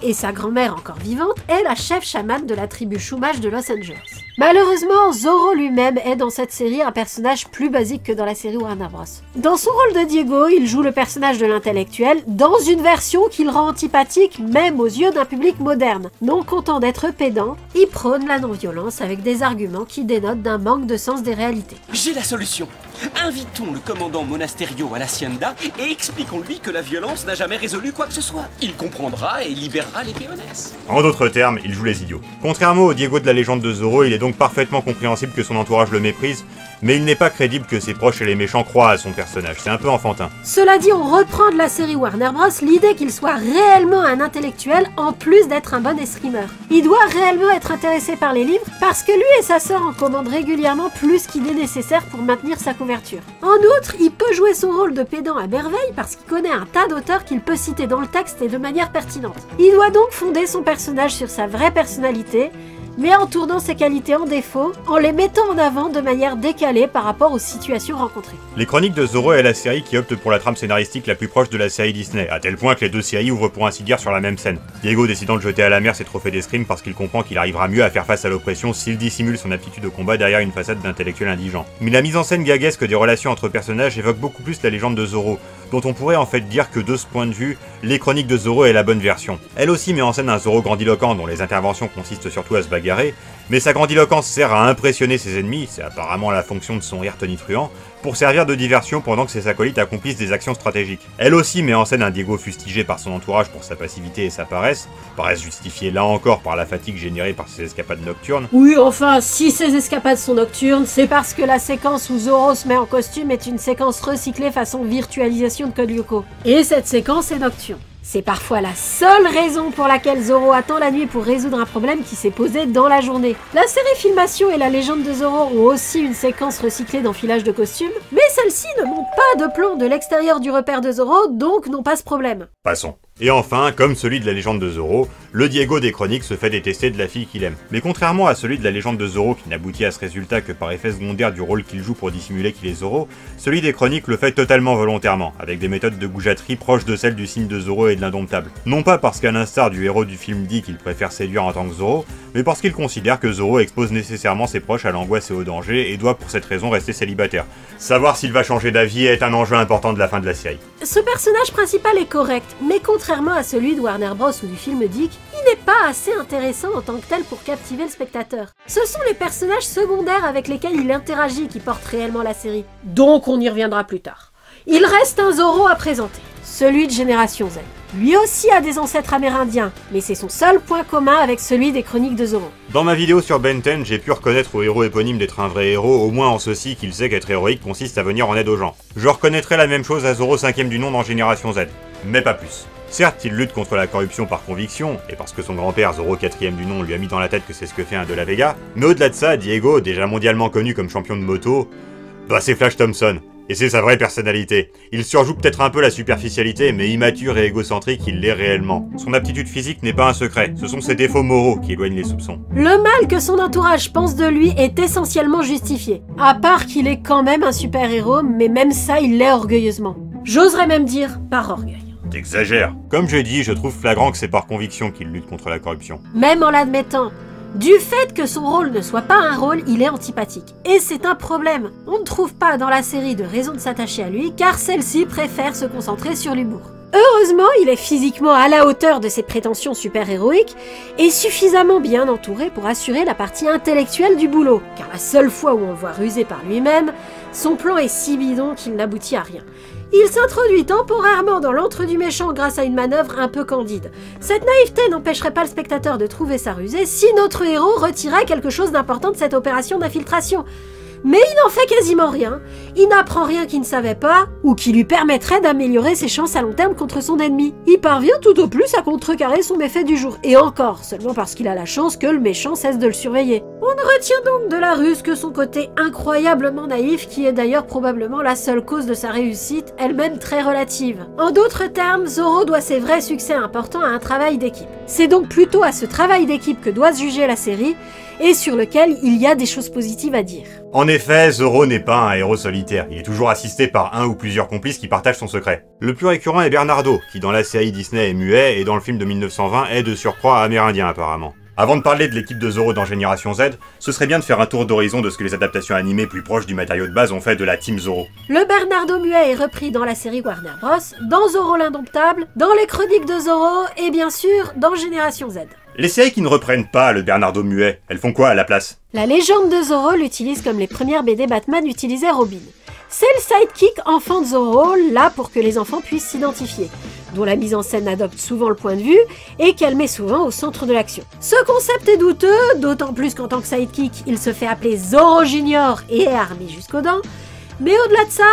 et sa grand-mère encore vivante est la chef chamane de la tribu Chumash de Los Angeles. Malheureusement, Zorro lui-même est dans cette série un personnage plus basique que dans la série Warner Bros. Dans son rôle de Diego, il joue le personnage de l'intellectuel dans une version qu'il rend antipathique même aux yeux d'un public moderne. Non content d'être pédant, il prône la non-violence avec des arguments qui dénotent d'un manque de sens des réalités. J'ai la solution. Invitons le commandant Monasterio à l'Hacienda et expliquons-lui que la violence n'a jamais résolu quoi que ce soit. Il comprendra et libérera les peones. En d'autres termes, il joue les idiots. Contrairement au Diego de la légende de Zorro, il est donc parfaitement compréhensible que son entourage le méprise, mais il n'est pas crédible que ses proches et les méchants croient à son personnage, c'est un peu enfantin. Cela dit, on reprend de la série Warner Bros. L'idée qu'il soit réellement un intellectuel en plus d'être un bon escrimeur. Il doit réellement être intéressé par les livres parce que lui et sa sœur en commandent régulièrement plus qu'il est nécessaire pour maintenir sa couverture. En outre, il peut jouer son rôle de pédant à merveille parce qu'il connaît un tas d'auteurs qu'il peut citer dans le texte et de manière pertinente. Il doit donc fonder son personnage sur sa vraie personnalité, mais en tournant ses qualités en défaut, en les mettant en avant de manière décalée par rapport aux situations rencontrées. Les Chroniques de Zorro est la série qui opte pour la trame scénaristique la plus proche de la série Disney, à tel point que les deux séries ouvrent pour ainsi dire sur la même scène. Diego décidant de jeter à la mer ses trophées d'escrime parce qu'il comprend qu'il arrivera mieux à faire face à l'oppression s'il dissimule son aptitude au combat derrière une façade d'intellectuel indigent. Mais la mise en scène gaguesque des relations entre personnages évoque beaucoup plus la légende de Zorro, dont on pourrait en fait dire que de ce point de vue, les Chroniques de Zorro est la bonne version. Elle aussi met en scène un Zorro grandiloquent dont les interventions consistent surtout à se bagarrer, mais sa grandiloquence sert à impressionner ses ennemis, c'est apparemment la fonction de son rire tonitruant, pour servir de diversion pendant que ses acolytes accomplissent des actions stratégiques. Elle aussi met en scène un Diego fustigé par son entourage pour sa passivité et sa paresse justifiée là encore par la fatigue générée par ses escapades nocturnes. Oui, enfin, si ces escapades sont nocturnes, c'est parce que la séquence où Zorro se met en costume est une séquence recyclée façon virtualisation de Code Lyoko. Et cette séquence est nocturne. C'est parfois la seule raison pour laquelle Zorro attend la nuit pour résoudre un problème qui s'est posé dans la journée. La série Filmation et la légende de Zorro ont aussi une séquence recyclée d'enfilage de costumes, mais celle-ci ne montre pas de plan de l'extérieur du repère de Zorro, donc n'ont pas ce problème. Passons. Et enfin, comme celui de la légende de Zorro, le Diego des Chroniques se fait détester de la fille qu'il aime. Mais contrairement à celui de la légende de Zorro qui n'aboutit à ce résultat que par effet secondaire du rôle qu'il joue pour dissimuler qu'il est Zorro, celui des Chroniques le fait totalement volontairement, avec des méthodes de goujaterie proches de celles du signe de Zorro et de l'Indomptable. Non pas parce qu'à l'instar du héros du film dit qu'il préfère séduire en tant que Zorro, mais parce qu'il considère que Zorro expose nécessairement ses proches à l'angoisse et au danger et doit pour cette raison rester célibataire. Savoir s'il va changer d'avis est un enjeu important de la fin de la série. Ce personnage principal est correct, mais contrairement à celui de Warner Bros ou du film Dick, il n'est pas assez intéressant en tant que tel pour captiver le spectateur. Ce sont les personnages secondaires avec lesquels il interagit qui portent réellement la série. Donc on y reviendra plus tard. Il reste un Zorro à présenter, celui de Génération Z. Lui aussi a des ancêtres amérindiens, mais c'est son seul point commun avec celui des Chroniques de Zorro. Dans ma vidéo sur Ben 10, j'ai pu reconnaître au héros éponyme d'être un vrai héros, au moins en ceci qu'il sait qu'être héroïque consiste à venir en aide aux gens. Je reconnaîtrai la même chose à Zorro 5ème du nom dans Génération Z, mais pas plus. Certes, il lutte contre la corruption par conviction, et parce que son grand-père, Zorro 4ème du nom, lui a mis dans la tête que c'est ce que fait un de la Vega, mais au-delà de ça, Diego, déjà mondialement connu comme champion de moto, bah c'est Flash Thompson. Et c'est sa vraie personnalité. Il surjoue peut-être un peu la superficialité, mais immature et égocentrique, il l'est réellement. Son aptitude physique n'est pas un secret, ce sont ses défauts moraux qui éloignent les soupçons. Le mal que son entourage pense de lui est essentiellement justifié. À part qu'il est quand même un super-héros, mais même ça, il l'est orgueilleusement. J'oserais même dire par orgueil. T'exagères. Comme j'ai dit, je trouve flagrant que c'est par conviction qu'il lutte contre la corruption. Même en l'admettant. Du fait que son rôle ne soit pas un rôle, il est antipathique. Et c'est un problème. On ne trouve pas dans la série de raison de s'attacher à lui, car celle-ci préfère se concentrer sur l'humour. Heureusement, il est physiquement à la hauteur de ses prétentions super-héroïques et suffisamment bien entouré pour assurer la partie intellectuelle du boulot, car la seule fois où on le voit rusé par lui-même, son plan est si bidon qu'il n'aboutit à rien. Il s'introduit temporairement dans l'antre du méchant grâce à une manœuvre un peu candide. Cette naïveté n'empêcherait pas le spectateur de trouver ça rusé si notre héros retirait quelque chose d'important de cette opération d'infiltration. Mais il n'en fait quasiment rien, il n'apprend rien qu'il ne savait pas, ou qui lui permettrait d'améliorer ses chances à long terme contre son ennemi. Il parvient tout au plus à contrecarrer son méfait du jour, et encore, seulement parce qu'il a la chance que le méchant cesse de le surveiller. On ne retient donc de la ruse que son côté incroyablement naïf, qui est d'ailleurs probablement la seule cause de sa réussite, elle-même très relative. En d'autres termes, Zorro doit ses vrais succès importants à un travail d'équipe. C'est donc plutôt à ce travail d'équipe que doit se juger la série, et sur lequel il y a des choses positives à dire. En effet, Zorro n'est pas un héros solitaire, il est toujours assisté par un ou plusieurs complices qui partagent son secret. Le plus récurrent est Bernardo, qui dans la série Disney est muet et dans le film de 1920 est de surcroît amérindien apparemment. Avant de parler de l'équipe de Zorro dans Génération Z, ce serait bien de faire un tour d'horizon de ce que les adaptations animées plus proches du matériau de base ont fait de la Team Zorro. Le Bernardo muet est repris dans la série Warner Bros, dans Zorro l'Indomptable, dans les Chroniques de Zorro et bien sûr dans Génération Z. Les séries qui ne reprennent pas le Bernardo muet, elles font quoi à la place? La légende de Zorro l'utilise comme les premières BD Batman utilisaient Robin. C'est le sidekick enfant de Zorro, là pour que les enfants puissent s'identifier, dont la mise en scène adopte souvent le point de vue et qu'elle met souvent au centre de l'action. Ce concept est douteux, d'autant plus qu'en tant que sidekick, il se fait appeler Zorro Junior et est armé jusqu'aux dents, mais au-delà de ça,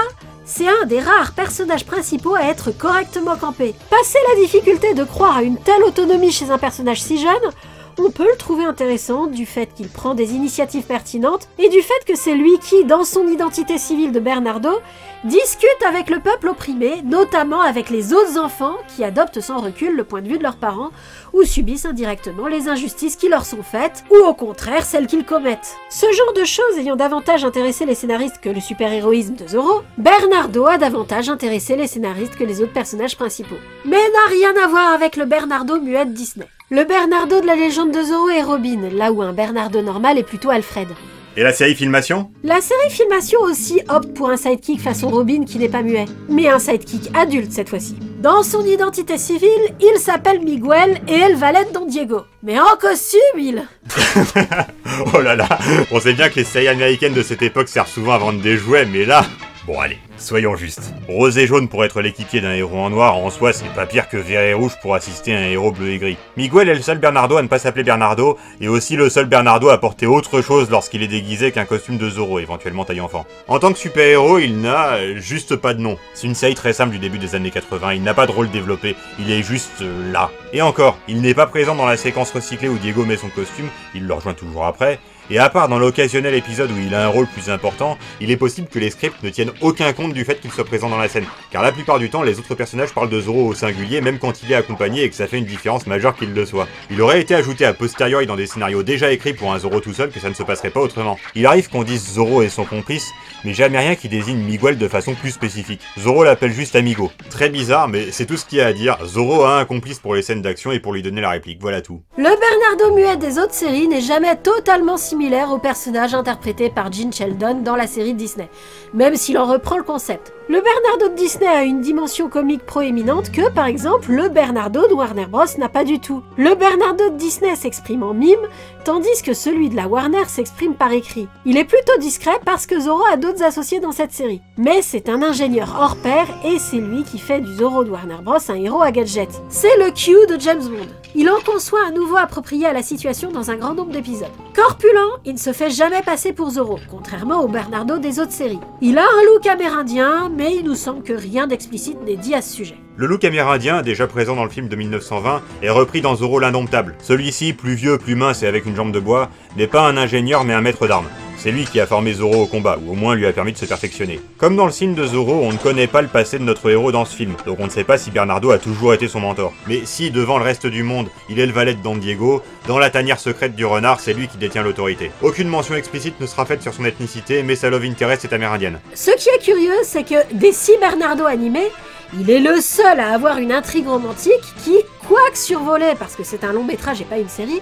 c'est un des rares personnages principaux à être correctement campé. Passer la difficulté de croire à une telle autonomie chez un personnage si jeune, on peut le trouver intéressant du fait qu'il prend des initiatives pertinentes et du fait que c'est lui qui, dans son identité civile de Bernardo, discute avec le peuple opprimé, notamment avec les autres enfants qui adoptent sans recul le point de vue de leurs parents ou subissent indirectement les injustices qui leur sont faites ou au contraire celles qu'ils commettent. Ce genre de choses ayant davantage intéressé les scénaristes que le super-héroïsme de Zorro, Bernardo a davantage intéressé les scénaristes que les autres personnages principaux. Mais n'a rien à voir avec le Bernardo muet de Disney. Le Bernardo de la légende de Zorro est Robin, là où un Bernardo normal est plutôt Alfred. Et la série Filmation? La série Filmation aussi opte pour un sidekick façon Robin qui n'est pas muet, mais un sidekick adulte cette fois-ci. Dans son identité civile, il s'appelle Miguel et est le valet de Don Diego. Mais en costume, il... Oh là là, on sait bien que les séries américaines de cette époque servent souvent à vendre des jouets, mais là... Bon allez, soyons justes. Rose et jaune pour être l'équipier d'un héros en noir, en soi c'est pas pire que vert et rouge pour assister à un héros bleu et gris. Miguel est le seul Bernardo à ne pas s'appeler Bernardo, et aussi le seul Bernardo à porter autre chose lorsqu'il est déguisé qu'un costume de Zorro, éventuellement taille enfant. En tant que super-héros, il n'a juste pas de nom. C'est une série très simple du début des années 80, il n'a pas de rôle développé, il est juste là. Et encore, il n'est pas présent dans la séquence recyclée où Diego met son costume, il le rejoint toujours après, et à part dans l'occasionnel épisode où il a un rôle plus important, il est possible que les scripts ne tiennent aucun compte du fait qu'il soit présent dans la scène, car la plupart du temps, les autres personnages parlent de Zorro au singulier même quand il est accompagné et que ça fait une différence majeure qu'il le soit. Il aurait été ajouté a posteriori dans des scénarios déjà écrits pour un Zorro tout seul que ça ne se passerait pas autrement. Il arrive qu'on dise Zorro et son complice, mais jamais rien qui désigne Miguel de façon plus spécifique. Zorro l'appelle juste Amigo. Très bizarre, mais c'est tout ce qu'il y a à dire. Zorro a un complice pour les scènes d'action et pour lui donner la réplique, voilà tout. Le Bernardo muet des autres séries n'est jamais totalement similaire au personnage interprété par Gene Sheldon dans la série Disney, même s'il en reprend le concept. Le Bernardo de Disney a une dimension comique proéminente que, par exemple, le Bernardo de Warner Bros n'a pas du tout. Le Bernardo de Disney s'exprime en mime, tandis que celui de la Warner s'exprime par écrit. Il est plutôt discret parce que Zorro a d'autres associés dans cette série. Mais c'est un ingénieur hors pair et c'est lui qui fait du Zorro de Warner Bros un héros à gadgets. C'est le Q de James Bond. Il en conçoit un nouveau approprié à la situation dans un grand nombre d'épisodes. Corpulent, il ne se fait jamais passer pour Zorro, contrairement au Bernardo des autres séries. Il a un look amérindien, mais il nous semble que rien d'explicite n'est dit à ce sujet. Le look amérindien, déjà présent dans le film de 1920, est repris dans Zorro l'Indomptable. Celui-ci, plus vieux, plus mince et avec une jambe de bois, n'est pas un ingénieur mais un maître d'armes. C'est lui qui a formé Zorro au combat, ou au moins lui a permis de se perfectionner. Comme dans le film de Zorro, on ne connaît pas le passé de notre héros dans ce film, donc on ne sait pas si Bernardo a toujours été son mentor. Mais si, devant le reste du monde, il est le valet de Don Diego, dans la tanière secrète du renard, c'est lui qui détient l'autorité. Aucune mention explicite ne sera faite sur son ethnicité, mais sa love interest est amérindienne. Ce qui est curieux, c'est que des 6 Bernardo animés, il est le seul à avoir une intrigue romantique qui, quoique survolée, parce que c'est un long métrage et pas une série,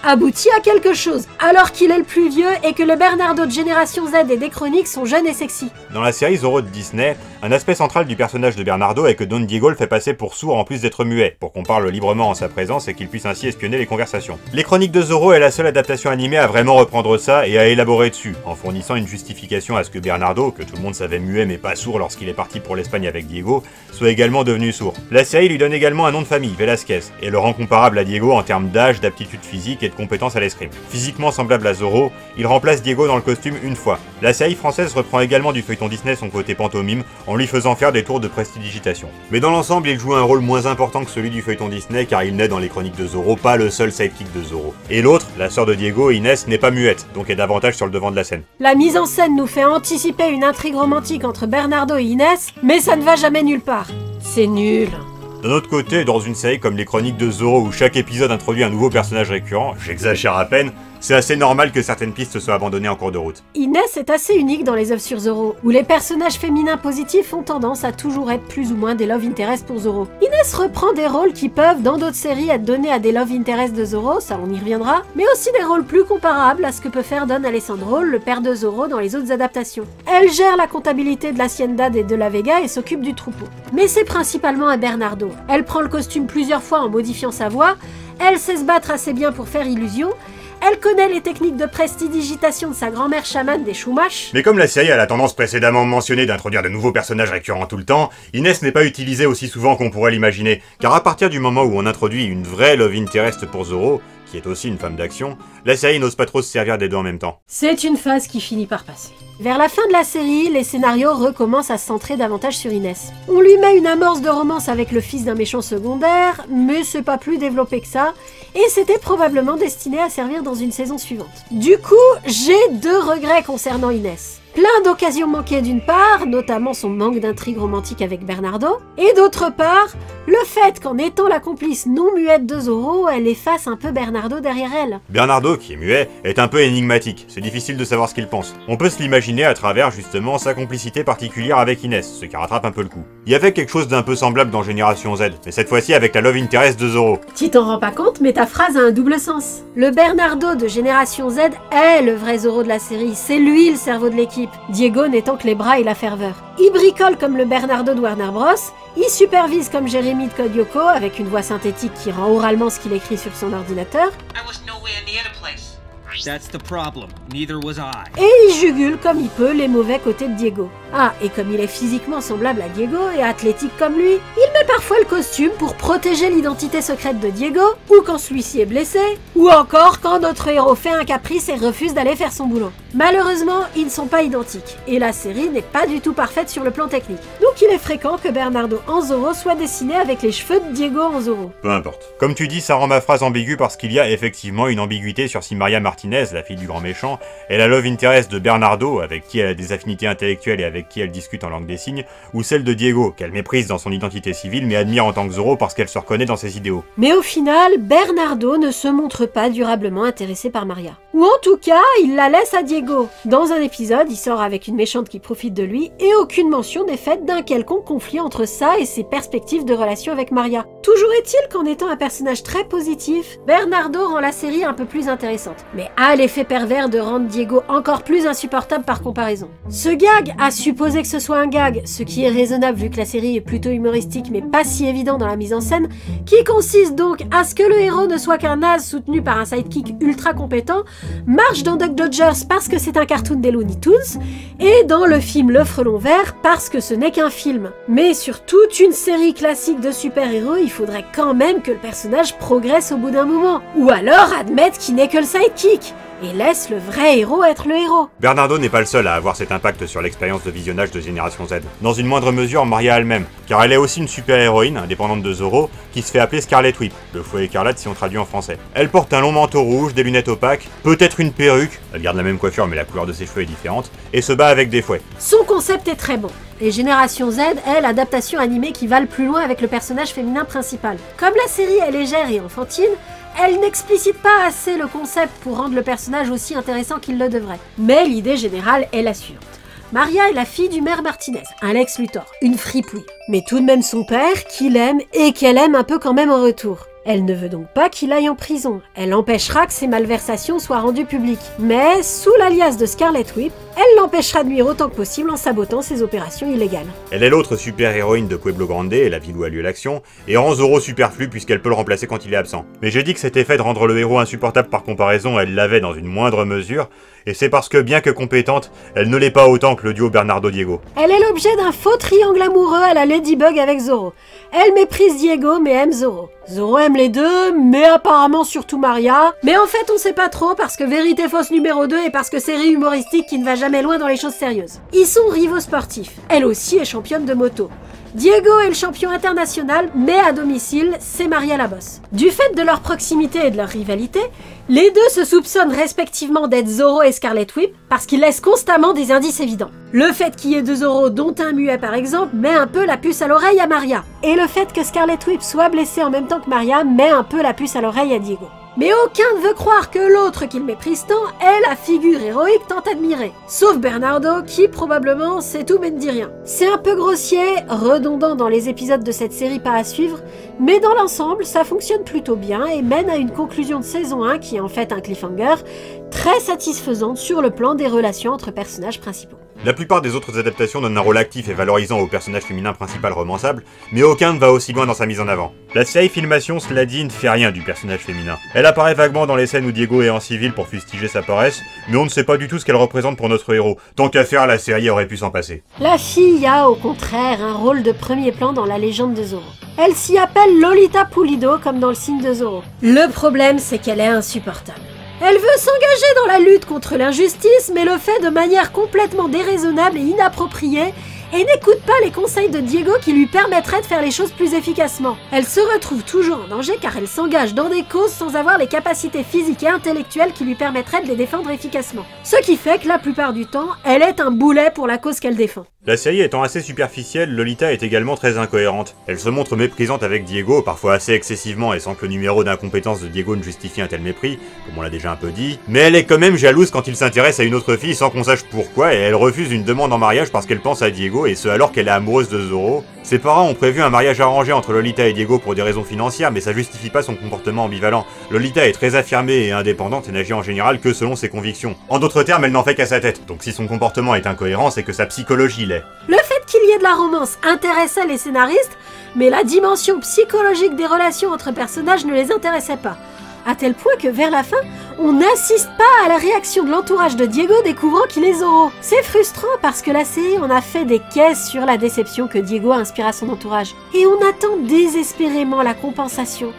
aboutit à quelque chose, alors qu'il est le plus vieux et que le Bernardo de Génération Z et des Chroniques sont jeunes et sexy. Dans la série Zorro de Disney, un aspect central du personnage de Bernardo est que Don Diego le fait passer pour sourd en plus d'être muet, pour qu'on parle librement en sa présence et qu'il puisse ainsi espionner les conversations. Les Chroniques de Zorro est la seule adaptation animée à vraiment reprendre ça et à élaborer dessus, en fournissant une justification à ce que Bernardo, que tout le monde savait muet mais pas sourd lorsqu'il est parti pour l'Espagne avec Diego, soit également devenu sourd. La série lui donne également un nom de famille, Velasquez, et le rend comparable à Diego en termes d'âge, d'aptitude physique et de compétences à l'escrime. Physiquement semblable à Zorro, il remplace Diego dans le costume une fois. La série française reprend également du feuilleton Disney son côté pantomime, en lui faisant faire des tours de prestidigitation. Mais dans l'ensemble, il joue un rôle moins important que celui du feuilleton Disney car il n'est dans les Chroniques de Zorro pas le seul sidekick de Zorro. Et l'autre, la sœur de Diego, Inès, n'est pas muette, donc est davantage sur le devant de la scène. La mise en scène nous fait anticiper une intrigue romantique entre Bernardo et Inès, mais ça ne va jamais nulle part. C'est nul. D'un autre côté, dans une série comme les Chroniques de Zoro où chaque épisode introduit un nouveau personnage récurrent, j'exagère à peine, c'est assez normal que certaines pistes soient abandonnées en cours de route. Inès est assez unique dans les œuvres sur Zoro, où les personnages féminins positifs ont tendance à toujours être plus ou moins des love interest pour Zoro. Inès reprend des rôles qui peuvent, dans d'autres séries, être donnés à des love interest de Zoro, ça on y reviendra, mais aussi des rôles plus comparables à ce que peut faire Don Alessandro, le père de Zoro, dans les autres adaptations. Elle gère la comptabilité de l'Hacienda et de la Vega et s'occupe du troupeau. Mais c'est principalement un Bernardo. Elle prend le costume plusieurs fois en modifiant sa voix, elle sait se battre assez bien pour faire illusion, elle connaît les techniques de prestidigitation de sa grand-mère chamane des Chumash. Mais comme la série a la tendance précédemment mentionnée d'introduire de nouveaux personnages récurrents tout le temps, Inès n'est pas utilisée aussi souvent qu'on pourrait l'imaginer, car à partir du moment où on introduit une vraie love interest pour Zoro, qui est aussi une femme d'action, la série n'ose pas trop se servir des deux en même temps. C'est une phase qui finit par passer. Vers la fin de la série, les scénarios recommencent à se centrer davantage sur Inès. On lui met une amorce de romance avec le fils d'un méchant secondaire, mais c'est pas plus développé que ça, et c'était probablement destiné à servir dans une saison suivante. Du coup, j'ai 2 regrets concernant Inès. Plein d'occasions manquées d'une part, notamment son manque d'intrigue romantique avec Bernardo, et d'autre part, le fait qu'en étant la complice non muette de Zoro, elle efface un peu Bernardo derrière elle. Bernardo, qui est muet, est un peu énigmatique, c'est difficile de savoir ce qu'il pense. On peut se l'imaginer à travers justement sa complicité particulière avec Inès, ce qui rattrape un peu le coup. Il y avait quelque chose d'un peu semblable dans Génération Z, mais cette fois-ci avec la love interest de Zoro. Tu t'en rends pas compte, mais ta phrase a un double sens. Le Bernardo de Génération Z est le vrai Zoro de la série, c'est lui le cerveau de l'équipe, Diego n'étant que les bras et la ferveur. Il bricole comme le Bernardo de Warner Bros, il supervise comme Jérémy de Code Lyoko avec une voix synthétique qui rend oralement ce qu'il écrit sur son ordinateur. That's the problem. Neither was I. Et il jugule comme il peut les mauvais côtés de Diego. Ah, et comme il est physiquement semblable à Diego et athlétique comme lui, il met parfois le costume pour protéger l'identité secrète de Diego, ou quand celui-ci est blessé, ou encore quand notre héros fait un caprice et refuse d'aller faire son boulot. Malheureusement, ils ne sont pas identiques, et la série n'est pas du tout parfaite sur le plan technique. Donc il est fréquent que Bernardo en Zoro soit dessiné avec les cheveux de Diego en Zoro. Peu importe. Comme tu dis, ça rend ma phrase ambiguë parce qu'il y a effectivement une ambiguïté sur si Maria Martinez, la fille du grand méchant, est la love interest de Bernardo, avec qui elle a des affinités intellectuelles et avec qui elle discute en langue des signes, ou celle de Diego, qu'elle méprise dans son identité civile mais admire en tant que Zoro parce qu'elle se reconnaît dans ses idéaux. Mais au final, Bernardo ne se montre pas durablement intéressé par Maria. Ou en tout cas, il la laisse à Diego. Dans un épisode, il sort avec une méchante qui profite de lui, et aucune mention n'est faite d'un quelconque conflit entre ça et ses perspectives de relation avec Maria. Toujours est-il qu'en étant un personnage très positif, Bernardo rend la série un peu plus intéressante, mais a l'effet pervers de rendre Diego encore plus insupportable par comparaison. Ce gag, à supposer que ce soit un gag, ce qui est raisonnable vu que la série est plutôt humoristique mais pas si évident dans la mise en scène, qui consiste donc à ce que le héros ne soit qu'un naze soutenu par un sidekick ultra compétent, marche dans Duck Dodgers parce que c'est un cartoon des Looney Tunes, et dans le film Le Frelon Vert parce que ce n'est qu'un film. Mais sur toute une série classique de super-héros, il faudrait quand même que le personnage progresse au bout d'un moment, ou alors admettre qu'il n'est que le sidekick, et laisse le vrai héros être le héros. Bernardo n'est pas le seul à avoir cet impact sur l'expérience de visionnage de Génération Z. Dans une moindre mesure, Maria elle-même, car elle est aussi une super-héroïne, indépendante de Zoro, qui se fait appeler Scarlet Whip, le fouet écarlate si on traduit en français. Elle porte un long manteau rouge, des lunettes opaques, peut-être une perruque, elle garde la même coiffure mais la couleur de ses cheveux est différente, et se bat avec des fouets. Son concept est très bon. Et Génération Z est l'adaptation animée qui va le plus loin avec le personnage féminin principal. Comme la série est légère et enfantine, elle n'explicite pas assez le concept pour rendre le personnage aussi intéressant qu'il le devrait. Mais l'idée générale est la suivante. Maria est la fille du maire Martinez, un Lex Luthor, une fripouille, mais tout de même son père, qu'il aime et qu'elle aime un peu quand même en retour. Elle ne veut donc pas qu'il aille en prison, elle empêchera que ses malversations soient rendues publiques. Mais, sous l'alias de Scarlet Whip, elle l'empêchera de nuire autant que possible en sabotant ses opérations illégales. Elle est l'autre super-héroïne de Pueblo Grande, la ville où a lieu l'action, et rend Zoro superflu puisqu'elle peut le remplacer quand il est absent. Mais j'ai dit que cet effet de rendre le héros insupportable par comparaison, elle l'avait dans une moindre mesure, et c'est parce que, bien que compétente, elle ne l'est pas autant que le duo Bernardo-Diego. Elle est l'objet d'un faux triangle amoureux à la Ladybug avec Zoro. Elle méprise Diego mais aime Zoro. Zoro aime les deux, mais apparemment surtout Maria. Mais en fait on sait pas trop parce que vérité fausse numéro 2 et parce que série humoristique qui ne va jamais jamais loin dans les choses sérieuses. Ils sont rivaux sportifs. Elle aussi est championne de moto. Diego est le champion international, mais à domicile, c'est Maria la boss. Du fait de leur proximité et de leur rivalité, les deux se soupçonnent respectivement d'être Zoro et Scarlet Whip parce qu'ils laissent constamment des indices évidents. Le fait qu'il y ait deux Zoro, dont un muet par exemple, met un peu la puce à l'oreille à Maria. Et le fait que Scarlet Whip soit blessée en même temps que Maria met un peu la puce à l'oreille à Diego. Mais aucun ne veut croire que l'autre qu'il méprise tant est la figure héroïque tant admirée. Sauf Bernardo, qui probablement sait tout mais ne dit rien. C'est un peu grossier, redondant dans les épisodes de cette série pas à suivre, mais dans l'ensemble, ça fonctionne plutôt bien et mène à une conclusion de saison 1 qui est en fait un cliffhanger, très satisfaisante sur le plan des relations entre personnages principaux. La plupart des autres adaptations donnent un rôle actif et valorisant au personnage féminin principal romançable, mais aucun ne va aussi loin dans sa mise en avant. La série Filmation, cela dit, ne fait rien du personnage féminin. Elle apparaît vaguement dans les scènes où Diego est en civil pour fustiger sa paresse, mais on ne sait pas du tout ce qu'elle représente pour notre héros. Tant qu'à faire, la série aurait pu s'en passer. La fille a, au contraire, un rôle de premier plan dans la légende de Zoro. Elle s'y appelle Lolita Pulido, comme dans le signe de Zoro. Le problème, c'est qu'elle est insupportable. Elle veut s'engager dans la lutte contre l'injustice, mais le fait de manière complètement déraisonnable et inappropriée, et n'écoute pas les conseils de Diego qui lui permettraient de faire les choses plus efficacement. Elle se retrouve toujours en danger car elle s'engage dans des causes sans avoir les capacités physiques et intellectuelles qui lui permettraient de les défendre efficacement. Ce qui fait que la plupart du temps, elle est un boulet pour la cause qu'elle défend. La série étant assez superficielle, Lolita est également très incohérente. Elle se montre méprisante avec Diego, parfois assez excessivement et sans que le numéro d'incompétence de Diego ne justifie un tel mépris, comme on l'a déjà un peu dit, mais elle est quand même jalouse quand il s'intéresse à une autre fille sans qu'on sache pourquoi et elle refuse une demande en mariage parce qu'elle pense à Diego et ce alors qu'elle est amoureuse de Zoro. Ses parents ont prévu un mariage arrangé entre Lolita et Diego pour des raisons financières, mais ça justifie pas son comportement ambivalent. Lolita est très affirmée et indépendante et n'agit en général que selon ses convictions. En d'autres termes, elle n'en fait qu'à sa tête, donc si son comportement est incohérent, c'est que sa psychologie l'est. Le fait qu'il y ait de la romance intéressait les scénaristes, mais la dimension psychologique des relations entre personnages ne les intéressait pas. À tel point que vers la fin, on n'assiste pas à la réaction de l'entourage de Diego découvrant qu'il est Zoro. C'est frustrant parce que la série en a fait des caisses sur la déception que Diego inspire à son entourage. Et on attend désespérément la compensation.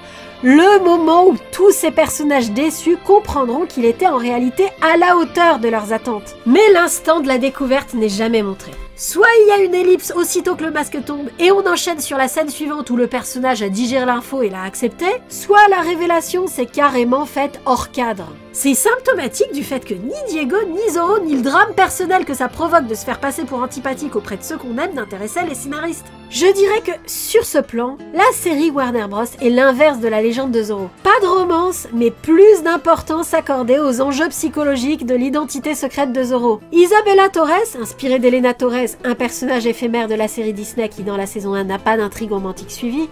Le moment où tous ces personnages déçus comprendront qu'il était en réalité à la hauteur de leurs attentes. Mais l'instant de la découverte n'est jamais montré. Soit il y a une ellipse aussitôt que le masque tombe et on enchaîne sur la scène suivante où le personnage a digéré l'info et l'a accepté, soit la révélation s'est carrément faite hors cadre. C'est symptomatique du fait que ni Diego, ni Zoro, ni le drame personnel que ça provoque de se faire passer pour antipathique auprès de ceux qu'on aime n'intéressait les scénaristes. Je dirais que, sur ce plan, la série Warner Bros est l'inverse de la légende de Zoro. Pas de romance, mais plus d'importance accordée aux enjeux psychologiques de l'identité secrète de Zoro. Isabella Torres, inspirée d'Elena Torres, un personnage éphémère de la série Disney qui dans la saison 1 n'a pas d'intrigue romantique suivie,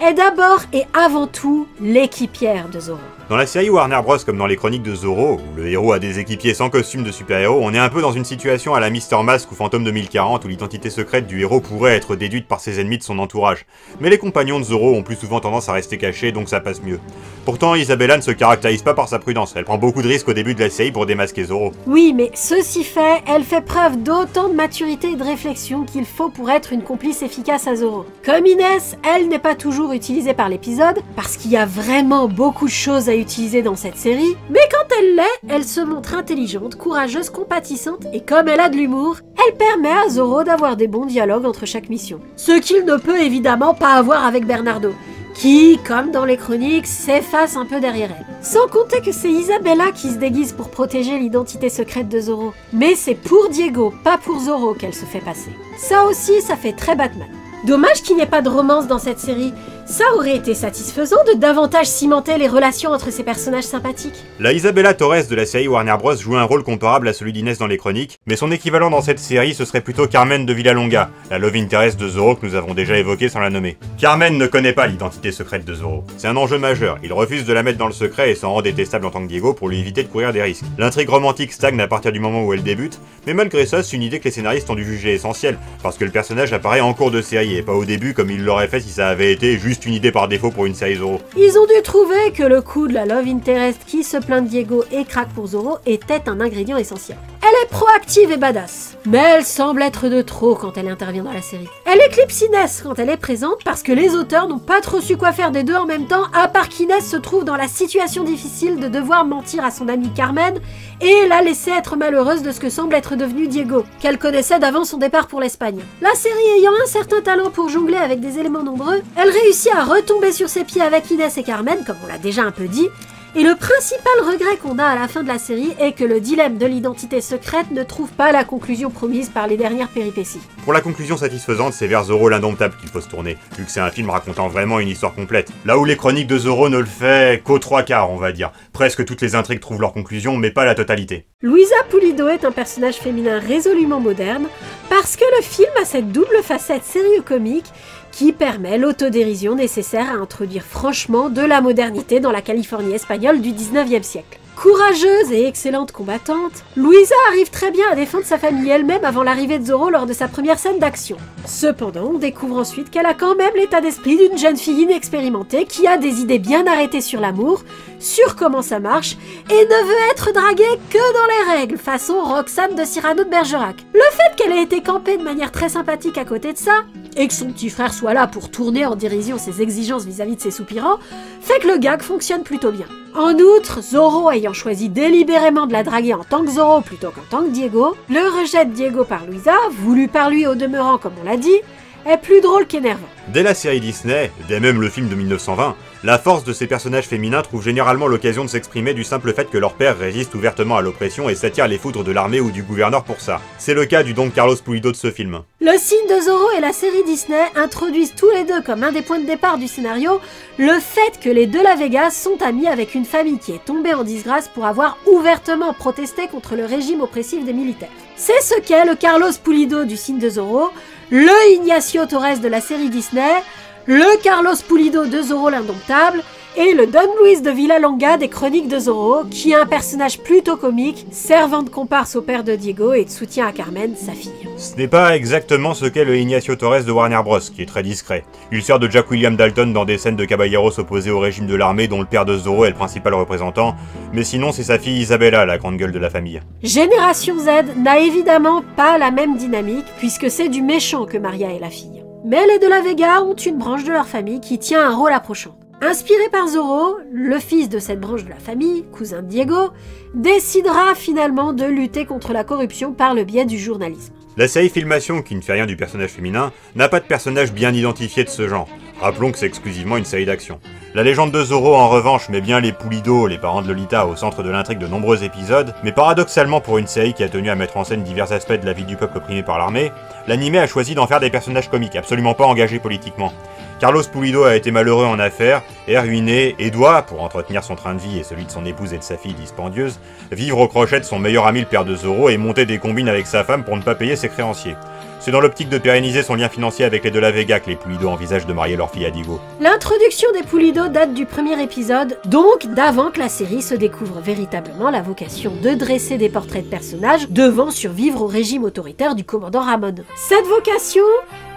est d'abord et avant tout l'équipière de Zoro. Dans la série Warner Bros comme dans les chroniques de Zoro, où le héros a des équipiers sans costume de super-héros, on est un peu dans une situation à la Mr. Mask ou Fantôme 2040 où l'identité secrète du héros pourrait être déduite par ses ennemis de son entourage. Mais les compagnons de Zoro ont plus souvent tendance à rester cachés, donc ça passe mieux. Pourtant, Isabella ne se caractérise pas par sa prudence, elle prend beaucoup de risques au début de la série pour démasquer Zoro. Oui, mais ceci fait, elle fait preuve d'autant de maturité et de réflexion qu'il faut pour être une complice efficace à Zoro. Comme Inès, elle n'est pas toujours utilisée par l'épisode, parce qu'il y a vraiment beaucoup de choses à utiliser dans cette série, mais quand elle l'est, elle se montre intelligente, courageuse, compatissante, et comme elle a de l'humour, elle permet à Zoro d'avoir des bons dialogues entre chaque mission. Ce qu'il ne peut évidemment pas avoir avec Bernardo, qui, comme dans les chroniques, s'efface un peu derrière elle. Sans compter que c'est Isabella qui se déguise pour protéger l'identité secrète de Zoro. Mais c'est pour Diego, pas pour Zoro qu'elle se fait passer. Ça aussi, ça fait très Batman. Dommage qu'il n'y ait pas de romance dans cette série. Ça aurait été satisfaisant de davantage cimenter les relations entre ces personnages sympathiques. La Isabella Torres de la série Warner Bros joue un rôle comparable à celui d'Inès dans les chroniques, mais son équivalent dans cette série ce serait plutôt Carmen de Villalonga, la love interest de Zoro que nous avons déjà évoquée sans la nommer. Carmen ne connaît pas l'identité secrète de Zoro. C'est un enjeu majeur, il refuse de la mettre dans le secret et s'en rend détestable en tant que Diego pour lui éviter de courir des risques. L'intrigue romantique stagne à partir du moment où elle débute, mais malgré ça c'est une idée que les scénaristes ont dû juger essentielle, parce que le personnage apparaît en cours de série et pas au début comme il l'aurait fait si ça avait été juste une idée par défaut pour une série Zoro. Ils ont dû trouver que le coup de la love interest qui se plaint de Diego et craque pour Zoro était un ingrédient essentiel. Elle est proactive et badass, mais elle semble être de trop quand elle intervient dans la série. Elle éclipse Inès quand elle est présente parce que les auteurs n'ont pas trop su quoi faire des deux en même temps, à part qu'Inès se trouve dans la situation difficile de devoir mentir à son amie Carmen et la laisser être malheureuse de ce que semble être devenu Diego, qu'elle connaissait d'avant son départ pour l'Espagne. La série ayant un certain talent pour jongler avec des éléments nombreux, elle réussit à retomber sur ses pieds avec Inès et Carmen, comme on l'a déjà un peu dit, et le principal regret qu'on a à la fin de la série est que le dilemme de l'identité secrète ne trouve pas la conclusion promise par les dernières péripéties. Pour la conclusion satisfaisante, c'est vers Zorro l'indomptable qu'il faut se tourner, vu que c'est un film racontant vraiment une histoire complète. Là où les chroniques de Zorro ne le fait qu'aux 3/4, on va dire. Presque toutes les intrigues trouvent leur conclusion, mais pas la totalité. Luisa Pulido est un personnage féminin résolument moderne, parce que le film a cette double facette sérieux-comique qui permet l'autodérision nécessaire à introduire franchement de la modernité dans la Californie espagnole du 19e siècle. Courageuse et excellente combattante, Luisa arrive très bien à défendre sa famille elle-même avant l'arrivée de Zorro lors de sa première scène d'action. Cependant, on découvre ensuite qu'elle a quand même l'état d'esprit d'une jeune fille inexpérimentée qui a des idées bien arrêtées sur l'amour, sur comment ça marche, et ne veut être draguée que dans les règles, façon Roxane de Cyrano de Bergerac. Le fait qu'elle ait été campée de manière très sympathique à côté de ça, et que son petit frère soit là pour tourner en dérision ses exigences vis-à-vis de ses soupirants, fait que le gag fonctionne plutôt bien. En outre, Zorro ayant choisi délibérément de la draguer en tant que Zorro plutôt qu'en tant que Diego, le rejet de Diego par Luisa, voulu par lui au demeurant comme on l'a dit, est plus drôle qu'énervant. Dès la série Disney, dès même le film de 1920, la force de ces personnages féminins trouve généralement l'occasion de s'exprimer du simple fait que leur père résiste ouvertement à l'oppression et s'attire les foudres de l'armée ou du gouverneur pour ça. C'est le cas du Don Carlos Pulido de ce film. Le signe de Zorro et la série Disney introduisent tous les deux comme un des points de départ du scénario le fait que les De la Vega sont amis avec une famille qui est tombée en disgrâce pour avoir ouvertement protesté contre le régime oppressif des militaires. C'est ce qu'est le Carlos Pulido du signe de Zorro, le Ignacio Torres de la série Disney, le Carlos Pulido de Zorro l'indomptable, et le Don Luis de Villalonga des Chroniques de Zorro, qui est un personnage plutôt comique, servant de comparse au père de Diego et de soutien à Carmen, sa fille. Ce n'est pas exactement ce qu'est le Ignacio Torres de Warner Bros, qui est très discret. Il sert de Jack William Dalton dans des scènes de caballeros opposés au régime de l'armée dont le père de Zorro est le principal représentant, mais sinon c'est sa fille Isabella, la grande gueule de la famille. Génération Z n'a évidemment pas la même dynamique, puisque c'est du méchant que Maria est la fille. Mais les De la Vega ont une branche de leur famille qui tient un rôle approchant. Inspiré par Zorro, le fils de cette branche de la famille, cousin de Diego, décidera finalement de lutter contre la corruption par le biais du journalisme. La série Filmation, qui ne fait rien du personnage féminin, n'a pas de personnage bien identifié de ce genre. Rappelons que c'est exclusivement une série d'action. La légende de Zorro, en revanche, met bien les Pulido, les parents de Lolita, au centre de l'intrigue de nombreux épisodes, mais paradoxalement pour une série qui a tenu à mettre en scène divers aspects de la vie du peuple opprimé par l'armée, l'animé a choisi d'en faire des personnages comiques, absolument pas engagés politiquement. Carlos Pulido a été malheureux en affaires, est ruiné et doit, pour entretenir son train de vie et celui de son épouse et de sa fille dispendieuse, vivre au crochet de son meilleur ami le père de Zorro et monter des combines avec sa femme pour ne pas payer ses créanciers. C'est dans l'optique de pérenniser son lien financier avec les De la Vega que les Pulido envisagent de marier leur fille à Diego. L'introduction des Pulido date du premier épisode, donc d'avant que la série se découvre véritablement la vocation de dresser des portraits de personnages devant survivre au régime autoritaire du commandant Ramon. Cette vocation,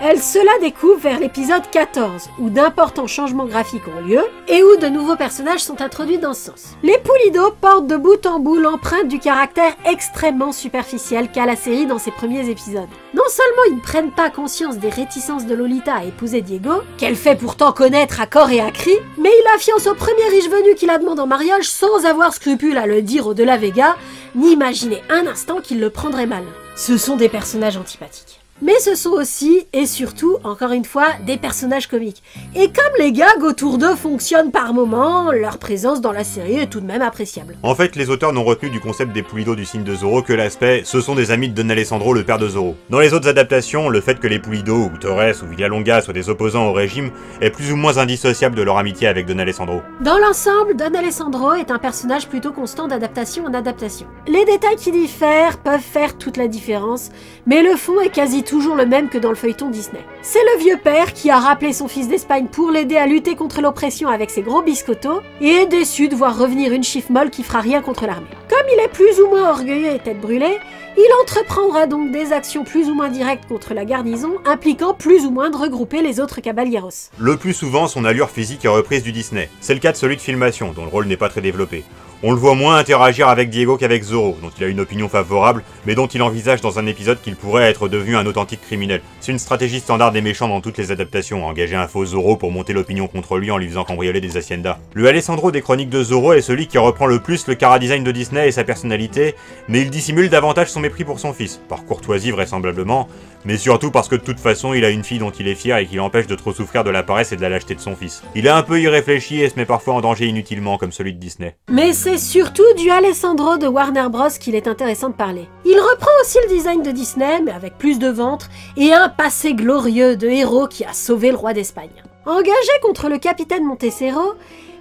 elle se la découvre vers l'épisode 14, où d'importants changements graphiques ont lieu et où de nouveaux personnages sont introduits dans ce sens. Les Pulido portent de bout en bout l'empreinte du caractère extrêmement superficiel qu'a la série dans ses premiers épisodes. Non seulement ils ne prennent pas conscience des réticences de Lolita à épouser Diego, qu'elle fait pourtant connaître à corps et à cri, mais il la fiance au premier riche venu qui la demande en mariage sans avoir scrupule à le dire aux De la Vega, ni imaginer un instant qu'il le prendrait mal. Ce sont des personnages antipathiques. Mais ce sont aussi, et surtout, encore une fois, des personnages comiques. Et comme les gags autour d'eux fonctionnent par moments, leur présence dans la série est tout de même appréciable. En fait, les auteurs n'ont retenu du concept des Pulido du signe de Zorro que l'aspect « ce sont des amis de Don Alessandro, le père de Zorro ». Dans les autres adaptations, le fait que les Pulido, ou Torres, ou Villalonga soient des opposants au régime est plus ou moins indissociable de leur amitié avec Don Alessandro. Dans l'ensemble, Don Alessandro est un personnage plutôt constant d'adaptation en adaptation. Les détails qui diffèrent peuvent faire toute la différence, mais le fond est quasi toujours le même que dans le feuilleton Disney. C'est le vieux père qui a rappelé son fils d'Espagne pour l'aider à lutter contre l'oppression avec ses gros biscottos et est déçu de voir revenir une chiffre molle qui fera rien contre l'armée. Comme il est plus ou moins orgueilleux et tête brûlée, il entreprendra donc des actions plus ou moins directes contre la garnison, impliquant plus ou moins de regrouper les autres caballeros. Le plus souvent, son allure physique est reprise du Disney. C'est le cas de celui de Filmation, dont le rôle n'est pas très développé. On le voit moins interagir avec Diego qu'avec Zorro, dont il a une opinion favorable, mais dont il envisage dans un épisode qu'il pourrait être devenu un authentique criminel. C'est une stratégie standard des méchants dans toutes les adaptations, engager un faux Zorro pour monter l'opinion contre lui en lui faisant cambrioler des haciendas. Le Alessandro des chroniques de Zorro est celui qui reprend le plus le chara-design de Disney et sa personnalité, mais il dissimule davantage son mépris pour son fils, par courtoisie vraisemblablement, mais surtout parce que de toute façon il a une fille dont il est fier et qui l'empêche de trop souffrir de la paresse et de la lâcheté de son fils. Il est un peu irréfléchi et se met parfois en danger inutilement comme celui de Disney. Mais c'est surtout du Alessandro de Warner Bros qu'il est intéressant de parler. Il reprend aussi le design de Disney, mais avec plus de ventre, et un passé glorieux de héros qui a sauvé le roi d'Espagne. Engagé contre le capitaine Montecero,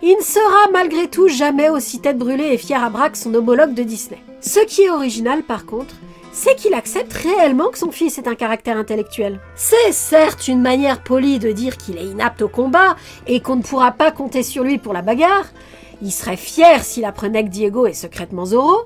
il ne sera malgré tout jamais aussi tête brûlée et fier à bras que son homologue de Disney. Ce qui est original par contre, c'est qu'il accepte réellement que son fils ait un caractère intellectuel. C'est certes une manière polie de dire qu'il est inapte au combat et qu'on ne pourra pas compter sur lui pour la bagarre. Il serait fier s'il apprenait que Diego est secrètement Zorro,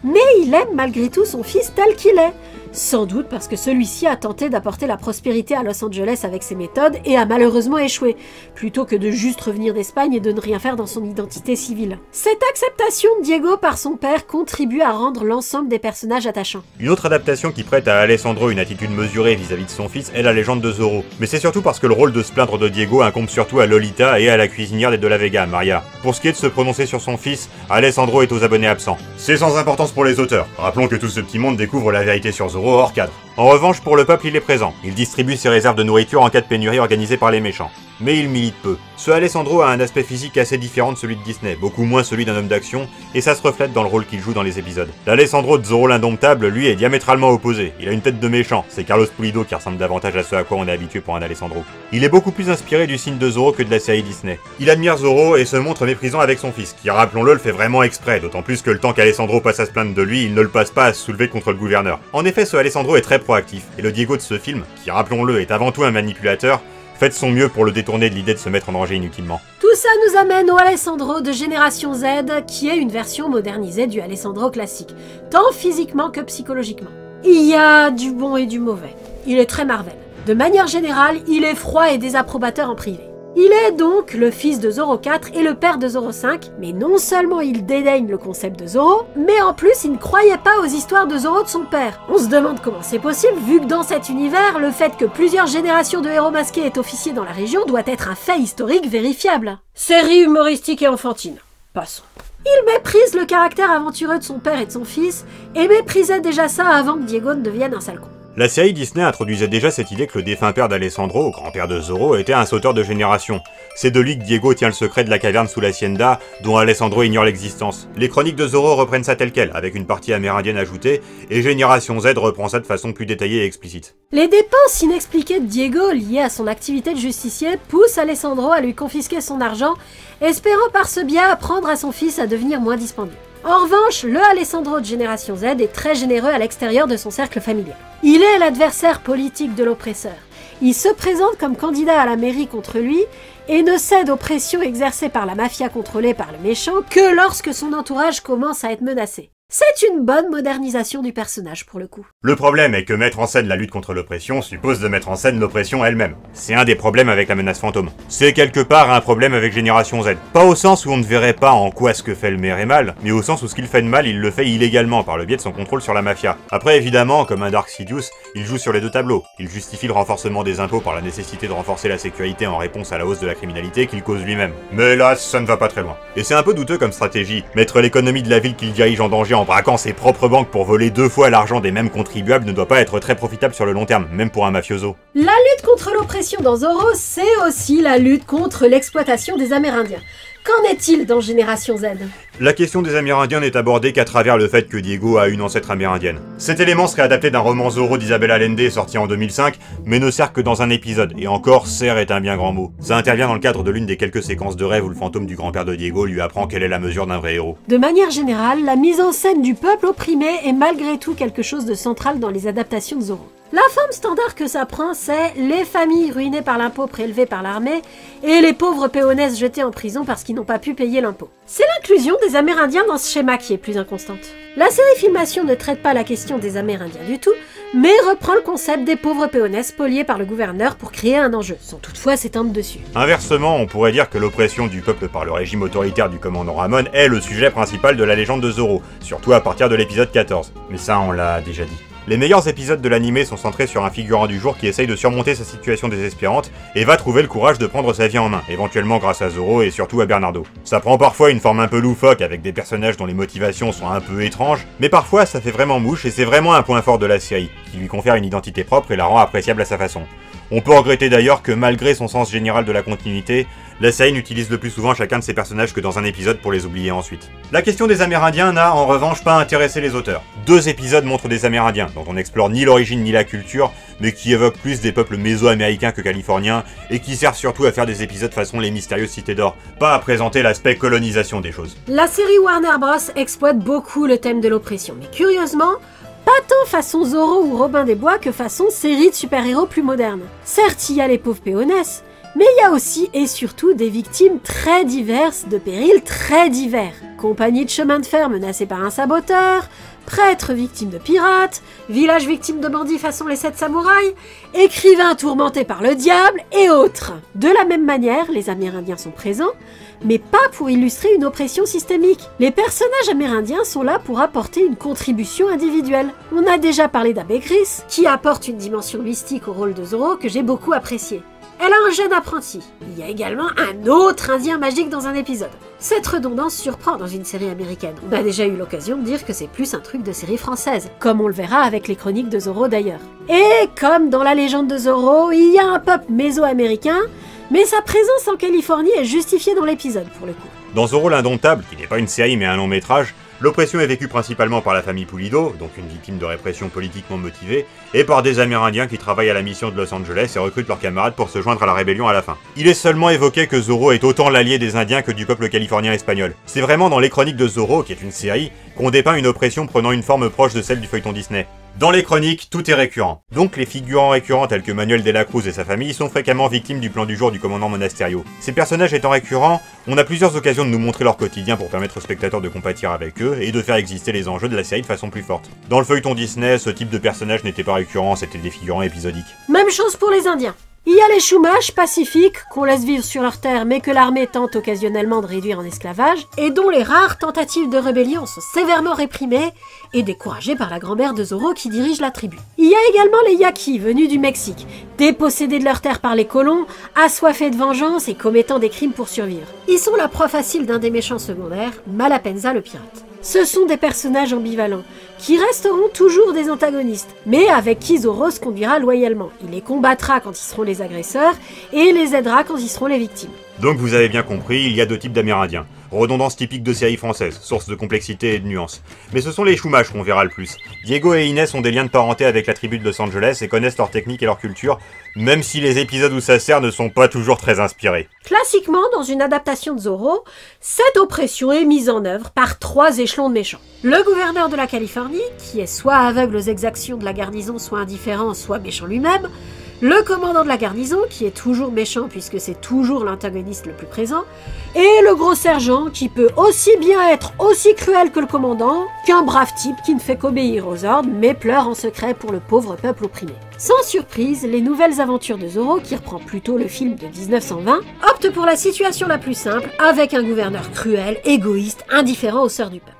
mais il aime malgré tout son fils tel qu'il est. Sans doute parce que celui-ci a tenté d'apporter la prospérité à Los Angeles avec ses méthodes et a malheureusement échoué, plutôt que de juste revenir d'Espagne et de ne rien faire dans son identité civile. Cette acceptation de Diego par son père contribue à rendre l'ensemble des personnages attachants. Une autre adaptation qui prête à Alessandro une attitude mesurée vis-à-vis de son fils est la légende de Zorro. Mais c'est surtout parce que le rôle de se plaindre de Diego incombe surtout à Lolita et à la cuisinière des De la Vega, Maria. Pour ce qui est de se prononcer sur son fils, Alessandro est aux abonnés absents. C'est sans importance pour les auteurs. Rappelons que tout ce petit monde découvre la vérité sur Zorro hors cadre. En revanche, pour le peuple, il est présent. Il distribue ses réserves de nourriture en cas de pénurie organisée par les méchants. Mais il milite peu. Ce Alessandro a un aspect physique assez différent de celui de Disney, beaucoup moins celui d'un homme d'action, et ça se reflète dans le rôle qu'il joue dans les épisodes. L'Alessandro de Zorro l'Indomptable, lui, est diamétralement opposé. Il a une tête de méchant, c'est Carlos Pulido qui ressemble davantage à ce à quoi on est habitué pour un Alessandro. Il est beaucoup plus inspiré du signe de Zorro que de la série Disney. Il admire Zorro et se montre méprisant avec son fils, qui, rappelons-le, le fait vraiment exprès, d'autant plus que le temps qu'Alessandro passe à se plaindre de lui, il ne le passe pas à se soulever contre le gouverneur. En effet, ce Alessandro est très proactif, et le Diego de ce film, qui, rappelons-le, est avant tout un manipulateur, fait de son mieux pour le détourner de l'idée de se mettre en danger inutilement. Tout ça nous amène au Alessandro de Génération Z, qui est une version modernisée du Alessandro classique, tant physiquement que psychologiquement. Il y a du bon et du mauvais. Il est très Marvel. De manière générale, il est froid et désapprobateur en privé. Il est donc le fils de Zorro 4 et le père de Zorro 5, mais non seulement il dédaigne le concept de Zorro, mais en plus il ne croyait pas aux histoires de Zorro de son père. On se demande comment c'est possible, vu que dans cet univers, le fait que plusieurs générations de héros masqués aient officié dans la région doit être un fait historique vérifiable. Série humoristique et enfantine. Passons. Il méprise le caractère aventureux de son père et de son fils, et méprisait déjà ça avant que Diego ne devienne un sale con. La série Disney introduisait déjà cette idée que le défunt père d'Alessandro, grand-père de Zorro, était un sauteur de génération. C'est de lui que Diego tient le secret de la caverne sous l'hacienda, dont Alessandro ignore l'existence. Les chroniques de Zorro reprennent ça tel quel, avec une partie amérindienne ajoutée, et Génération Z reprend ça de façon plus détaillée et explicite. Les dépenses inexpliquées de Diego liées à son activité de justicier poussent Alessandro à lui confisquer son argent, espérant par ce biais apprendre à son fils à devenir moins dispendieux. En revanche, le Alessandro de Génération Z est très généreux à l'extérieur de son cercle familial. Il est l'adversaire politique de l'oppresseur. Il se présente comme candidat à la mairie contre lui et ne cède aux pressions exercées par la mafia contrôlée par le méchant que lorsque son entourage commence à être menacé. C'est une bonne modernisation du personnage pour le coup. Le problème est que mettre en scène la lutte contre l'oppression suppose de mettre en scène l'oppression elle-même. C'est un des problèmes avec la menace fantôme. C'est quelque part un problème avec Génération Z. Pas au sens où on ne verrait pas en quoi ce que fait le maire est mal, mais au sens où ce qu'il fait de mal, il le fait illégalement par le biais de son contrôle sur la mafia. Après évidemment, comme un Dark Sidious, il joue sur les deux tableaux. Il justifie le renforcement des impôts par la nécessité de renforcer la sécurité en réponse à la hausse de la criminalité qu'il cause lui-même. Mais là, ça ne va pas très loin. Et c'est un peu douteux comme stratégie. Mettre l'économie de la ville qu'il dirige en danger en braquant ses propres banques pour voler 2 fois l'argent des mêmes contribuables ne doit pas être très profitable sur le long terme, même pour un mafioso. La lutte contre l'oppression dans Zorro, c'est aussi la lutte contre l'exploitation des Amérindiens. Qu'en est-il dans Génération Z? La question des Amérindiens n'est abordée qu'à travers le fait que Diego a une ancêtre amérindienne. Cet élément serait adapté d'un roman Zorro d'Isabelle Allende sorti en 2005, mais ne sert que dans un épisode, et encore, sert est un bien grand mot. Ça intervient dans le cadre de l'une des quelques séquences de rêve où le fantôme du grand-père de Diego lui apprend quelle est la mesure d'un vrai héros. De manière générale, la mise en scène du peuple opprimé est malgré tout quelque chose de central dans les adaptations de Zorro. La forme standard que ça prend, c'est les familles ruinées par l'impôt prélevé par l'armée et les pauvres péonesses jetés en prison parce qu'ils n'ont pas pu payer l'impôt. C'est l'inclusion des Amérindiens dans ce schéma qui est plus inconstante. La série Filmation ne traite pas la question des Amérindiens du tout, mais reprend le concept des pauvres péonesses spoliées par le gouverneur pour créer un enjeu, sans toutefois s'étendre dessus. Inversement, on pourrait dire que l'oppression du peuple par le régime autoritaire du commandant Ramon est le sujet principal de la légende de Zorro, surtout à partir de l'épisode 14. Mais ça, on l'a déjà dit. Les meilleurs épisodes de l'anime sont centrés sur un figurant du jour qui essaye de surmonter sa situation désespérante et va trouver le courage de prendre sa vie en main, éventuellement grâce à Zorro et surtout à Bernardo. Ça prend parfois une forme un peu loufoque avec des personnages dont les motivations sont un peu étranges, mais parfois ça fait vraiment mouche et c'est vraiment un point fort de la série, qui lui confère une identité propre et la rend appréciable à sa façon. On peut regretter d'ailleurs que malgré son sens général de la continuité, la série n'utilise le plus souvent chacun de ses personnages que dans un épisode pour les oublier ensuite. La question des Amérindiens n'a en revanche pas intéressé les auteurs. 2 épisodes montrent des Amérindiens, dont on n'explore ni l'origine ni la culture, mais qui évoquent plus des peuples méso-américains que californiens, et qui servent surtout à faire des épisodes façon les mystérieuses cités d'or, pas à présenter l'aspect colonisation des choses. La série Warner Bros exploite beaucoup le thème de l'oppression, mais curieusement, pas tant façon Zorro ou Robin des Bois que façon série de super-héros plus moderne. Certes, il y a les pauvres péonesses, mais il y a aussi et surtout des victimes très diverses de périls très divers. Compagnie de chemin de fer menacée par un saboteur, prêtres victimes de pirates, villages victimes de bandits façon les 7 samouraïs, écrivains tourmentés par le diable et autres. De la même manière, les Amérindiens sont présents, mais pas pour illustrer une oppression systémique. Les personnages amérindiens sont là pour apporter une contribution individuelle. On a déjà parlé d'Abbé Gris, qui apporte une dimension mystique au rôle de Zorro que j'ai beaucoup apprécié. Elle a un jeune apprenti. Il y a également un autre indien magique dans un épisode. Cette redondance surprend dans une série américaine. On a déjà eu l'occasion de dire que c'est plus un truc de série française, comme on le verra avec les chroniques de Zorro d'ailleurs. Et comme dans la légende de Zorro, il y a un peuple méso-américain, mais sa présence en Californie est justifiée dans l'épisode pour le coup. Dans Zorro l'Indomptable, qui n'est pas une série mais un long métrage, l'oppression est vécue principalement par la famille Pulido, donc une victime de répression politiquement motivée, et par des Amérindiens qui travaillent à la mission de Los Angeles et recrutent leurs camarades pour se joindre à la rébellion à la fin. Il est seulement évoqué que Zorro est autant l'allié des Indiens que du peuple californien espagnol. C'est vraiment dans les chroniques de Zorro, qui est une série, qu'on dépeint une oppression prenant une forme proche de celle du feuilleton Disney. Dans les chroniques, tout est récurrent. Donc les figurants récurrents tels que Manuel de la Cruz et sa famille sont fréquemment victimes du plan du jour du commandant Monasterio. Ces personnages étant récurrents, on a plusieurs occasions de nous montrer leur quotidien pour permettre aux spectateurs de compatir avec eux et de faire exister les enjeux de la série de façon plus forte. Dans le feuilleton Disney, ce type de personnage n'était pas récurrent, c'était des figurants épisodiques. Même chose pour les Indiens. Il y a les Chumash pacifiques qu'on laisse vivre sur leur terre mais que l'armée tente occasionnellement de réduire en esclavage et dont les rares tentatives de rébellion sont sévèrement réprimées et découragées par la grand-mère de Zorro qui dirige la tribu. Il y a également les Yaquis venus du Mexique, dépossédés de leur terre par les colons, assoiffés de vengeance et commettant des crimes pour survivre. Ils sont la proie facile d'un des méchants secondaires, Malapenza le pirate. Ce sont des personnages ambivalents, qui resteront toujours des antagonistes, mais avec qui Zorro se conduira loyalement. Il les combattra quand ils seront les agresseurs, et les aidera quand ils seront les victimes. Donc vous avez bien compris, il y a 2 types d'Amérindiens. Redondance typique de séries françaises, source de complexité et de nuances. Mais ce sont les Chumash qu'on verra le plus. Diego et Inès ont des liens de parenté avec la tribu de Los Angeles et connaissent leur technique et leur culture, même si les épisodes où ça sert ne sont pas toujours très inspirés. Classiquement, dans une adaptation de Zorro, cette oppression est mise en œuvre par 3 échelons de méchants. Le gouverneur de la Californie, qui est soit aveugle aux exactions de la garnison, soit indifférent, soit méchant lui-même. Le commandant de la garnison, qui est toujours méchant puisque c'est toujours l'antagoniste le plus présent, et le gros sergent, qui peut aussi bien être aussi cruel que le commandant, qu'un brave type qui ne fait qu'obéir aux ordres, mais pleure en secret pour le pauvre peuple opprimé. Sans surprise, les nouvelles aventures de Zorro, qui reprend plutôt le film de 1920, optent pour la situation la plus simple, avec un gouverneur cruel, égoïste, indifférent aux sœurs du peuple.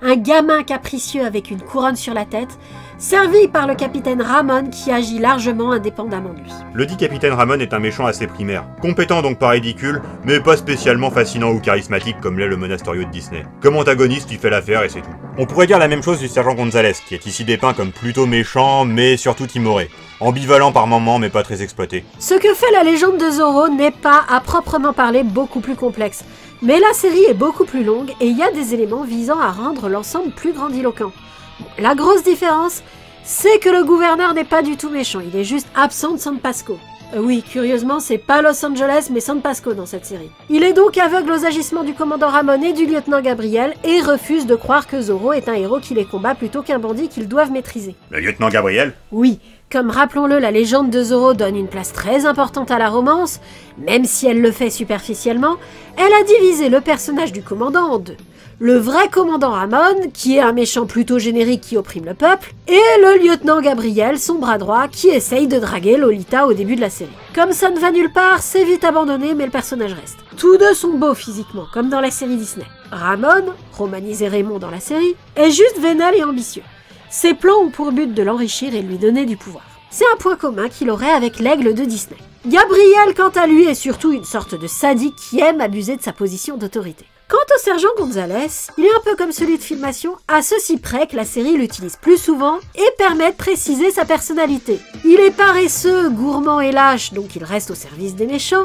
Un gamin capricieux avec une couronne sur la tête, servi par le capitaine Ramon qui agit largement indépendamment de lui. Le dit capitaine Ramon est un méchant assez primaire, compétent donc pas ridicule, mais pas spécialement fascinant ou charismatique comme l'est le Monasterio de Disney. Comme antagoniste, il fait l'affaire et c'est tout. On pourrait dire la même chose du sergent Gonzalez, qui est ici dépeint comme plutôt méchant, mais surtout timoré. Ambivalent par moments, mais pas très exploité. Ce que fait la légende de Zorro n'est pas, à proprement parler, beaucoup plus complexe. Mais la série est beaucoup plus longue et il y a des éléments visant à rendre l'ensemble plus grandiloquent. La grosse différence, c'est que le gouverneur n'est pas du tout méchant, il est juste absent de San Pasco. Oui, curieusement, c'est pas Los Angeles, mais San Pasco dans cette série. Il est donc aveugle aux agissements du commandant Ramon et du lieutenant Gabriel, et refuse de croire que Zoro est un héros qui les combat plutôt qu'un bandit qu'ils doivent maîtriser. Le lieutenant Gabriel? Oui, comme rappelons-le, la légende de Zoro donne une place très importante à la romance, même si elle le fait superficiellement, elle a divisé le personnage du commandant en deux. Le vrai commandant Ramon, qui est un méchant plutôt générique qui opprime le peuple, et le lieutenant Gabriel, son bras droit, qui essaye de draguer Lolita au début de la série. Comme ça ne va nulle part, c'est vite abandonné, mais le personnage reste. Tous deux sont beaux physiquement, comme dans la série Disney. Ramon, romanisé Raymond dans la série, est juste vénal et ambitieux. Ses plans ont pour but de l'enrichir et de lui donner du pouvoir. C'est un point commun qu'il aurait avec l'aigle de Disney. Gabriel, quant à lui, est surtout une sorte de sadique qui aime abuser de sa position d'autorité. Quant au sergent Gonzalez, il est un peu comme celui de Filmation, à ceci près que la série l'utilise plus souvent et permet de préciser sa personnalité. Il est paresseux, gourmand et lâche, donc il reste au service des méchants,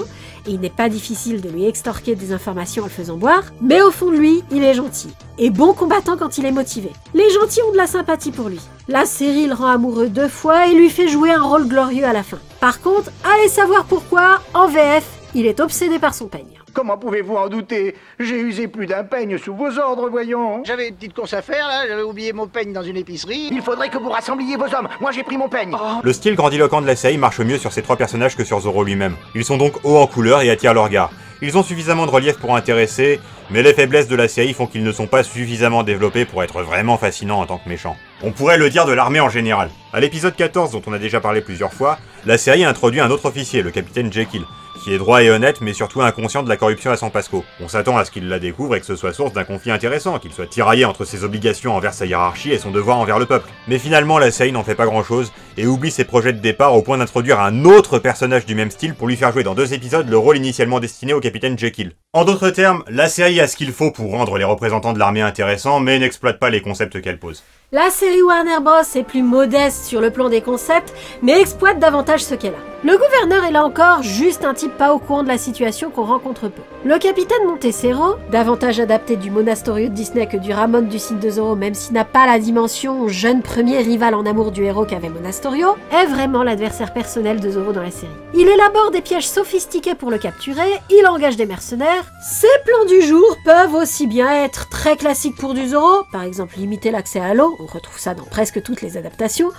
et il n'est pas difficile de lui extorquer des informations en le faisant boire, mais au fond de lui, il est gentil, et bon combattant quand il est motivé. Les gentils ont de la sympathie pour lui. La série le rend amoureux 2 fois et lui fait jouer un rôle glorieux à la fin. Par contre, allez savoir pourquoi, en VF, il est obsédé par son peigne. Comment pouvez-vous en douter? J'ai usé plus d'un peigne sous vos ordres, voyons. J'avais une petite course à faire, là, j'avais oublié mon peigne dans une épicerie. Il faudrait que vous rassembliez vos hommes. Moi, j'ai pris mon peigne. Le style grandiloquent de la série marche mieux sur ces 3 personnages que sur Zoro lui-même. Ils sont donc hauts en couleur et attirent le regard. Ils ont suffisamment de relief pour intéresser, mais les faiblesses de la série font qu'ils ne sont pas suffisamment développés pour être vraiment fascinants en tant que méchants. On pourrait le dire de l'armée en général. À l'épisode 14, dont on a déjà parlé plusieurs fois, la série introduit un autre officier, le capitaine Jekyll, qui est droit et honnête, mais surtout inconscient de la corruption à San Pasco. On s'attend à ce qu'il la découvre et que ce soit source d'un conflit intéressant, qu'il soit tiraillé entre ses obligations envers sa hiérarchie et son devoir envers le peuple. Mais finalement, la série n'en fait pas grand-chose, et oublie ses projets de départ au point d'introduire un autre personnage du même style pour lui faire jouer dans 2 épisodes le rôle initialement destiné au capitaine Jekyll. En d'autres termes, la série a ce qu'il faut pour rendre les représentants de l'armée intéressants, mais n'exploite pas les concepts qu'elle pose. La série Warner Bros est plus modeste sur le plan des concepts, mais exploite davantage ce qu'elle a. Le gouverneur est là encore juste un type pas au courant de la situation qu'on rencontre peu. Le capitaine Montecero, davantage adapté du Monasterio de Disney que du Ramon du site de Zoro, même s'il n'a pas la dimension jeune premier rival en amour du héros qu'avait Monasterio, est vraiment l'adversaire personnel de Zoro dans la série. Il élabore des pièges sophistiqués pour le capturer, il engage des mercenaires. Ses plans du jour peuvent aussi bien être très classiques pour du Zoro, par exemple limiter l'accès à l'eau, on retrouve ça dans presque toutes les adaptations,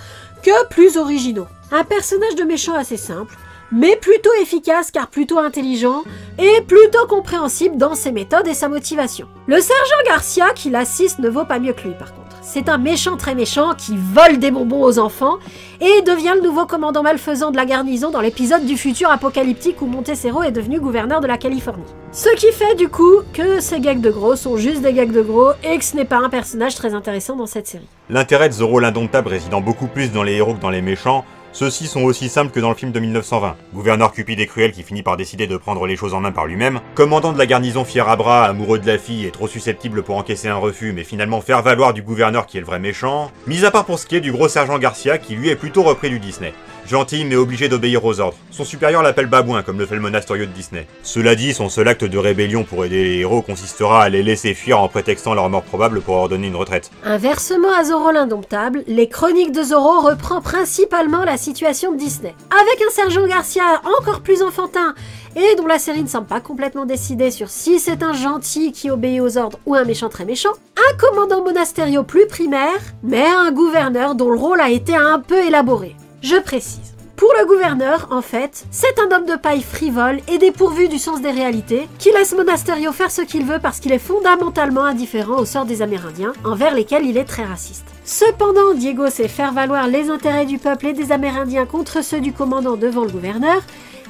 que plus originaux. Un personnage de méchant assez simple, mais plutôt efficace car plutôt intelligent et plutôt compréhensible dans ses méthodes et sa motivation. Le sergent Garcia qui l'assiste ne vaut pas mieux que lui par contre. C'est un méchant très méchant qui vole des bonbons aux enfants et devient le nouveau commandant malfaisant de la garnison dans l'épisode du futur apocalyptique où Montecero est devenu gouverneur de la Californie. Ce qui fait du coup que ces gags de gros sont juste des gags de gros et que ce n'est pas un personnage très intéressant dans cette série. L'intérêt de Zoro l'Indomptable résidant beaucoup plus dans les héros que dans les méchants, ceux-ci sont aussi simples que dans le film de 1920. Gouverneur cupide et cruel qui finit par décider de prendre les choses en main par lui-même, commandant de la garnison fier à bras, amoureux de la fille et trop susceptible pour encaisser un refus mais finalement faire valoir du gouverneur qui est le vrai méchant, mis à part pour ce qui est du gros sergent Garcia qui lui est plutôt repris du Disney. Gentil mais obligé d'obéir aux ordres. Son supérieur l'appelle babouin comme le fait le Monasterio de Disney. Cela dit, son seul acte de rébellion pour aider les héros consistera à les laisser fuir en prétextant leur mort probable pour leur donner une retraite. Inversement à Zoro l'Indomptable, les chroniques de Zoro reprend principalement la situation de Disney. Avec un sergent Garcia encore plus enfantin et dont la série ne semble pas complètement décidée sur si c'est un gentil qui obéit aux ordres ou un méchant très méchant, un commandant Monasterio plus primaire, mais un gouverneur dont le rôle a été un peu élaboré. Je précise. Pour le gouverneur, en fait, c'est un homme de paille frivole et dépourvu du sens des réalités, qui laisse Monasterio faire ce qu'il veut parce qu'il est fondamentalement indifférent au sort des Amérindiens, envers lesquels il est très raciste. Cependant, Diego sait faire valoir les intérêts du peuple et des Amérindiens contre ceux du commandant devant le gouverneur,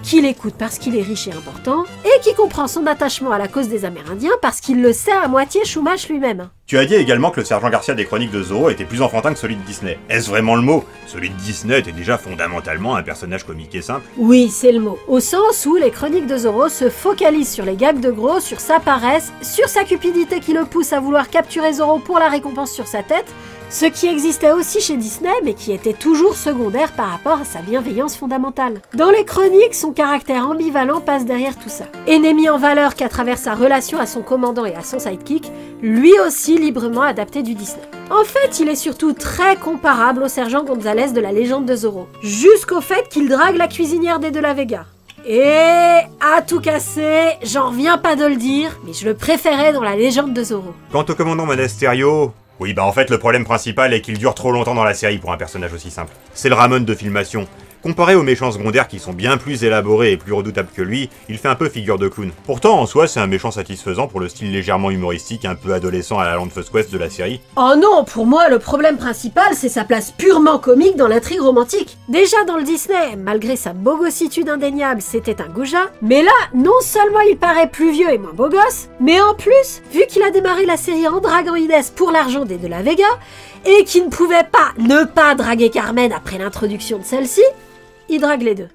qui l'écoute parce qu'il est riche et important, et qui comprend son attachement à la cause des Amérindiens parce qu'il le sait à moitié Chumash lui-même. Tu as dit également que le sergent Garcia des chroniques de Zoro était plus enfantin que celui de Disney. Est-ce vraiment le mot? Celui de Disney était déjà fondamentalement un personnage comique et simple. Oui, c'est le mot. Au sens où les chroniques de Zoro se focalisent sur les gags de gros, sur sa paresse, sur sa cupidité qui le pousse à vouloir capturer Zoro pour la récompense sur sa tête, Ce qui existait aussi chez Disney, mais qui était toujours secondaire par rapport à sa bienveillance fondamentale. Dans les chroniques, son caractère ambivalent passe derrière tout ça. Et n'est mis en valeur qu'à travers sa relation à son commandant et à son sidekick, lui aussi librement adapté du Disney. En fait, il est surtout très comparable au sergent Gonzalez de la légende de Zorro, jusqu'au fait qu'il drague la cuisinière des De la Vega. Et à tout casser, j'en reviens pas de le dire, mais je le préférais dans la légende de Zorro. Quant au commandant Monasterio... Oui, bah en fait, le problème principal est qu'il dure trop longtemps dans la série pour un personnage aussi simple. C'est le Ramon de filmation. Comparé aux méchants secondaires qui sont bien plus élaborés et plus redoutables que lui, il fait un peu figure de clown. Pourtant, en soi, c'est un méchant satisfaisant pour le style légèrement humoristique, un peu adolescent à la Land First Quest de la série. Oh non, pour moi, le problème principal, c'est sa place purement comique dans l'intrigue romantique. Déjà dans le Disney, malgré sa bogossitude indéniable, c'était un goujat, mais là, non seulement il paraît plus vieux et moins beau gosse, mais en plus, vu qu'il a démarré la série en draguant Inès pour l'argent des De la Vega, et qu'il ne pouvait pas ne pas draguer Carmen après l'introduction de celle-ci, il drague les deux,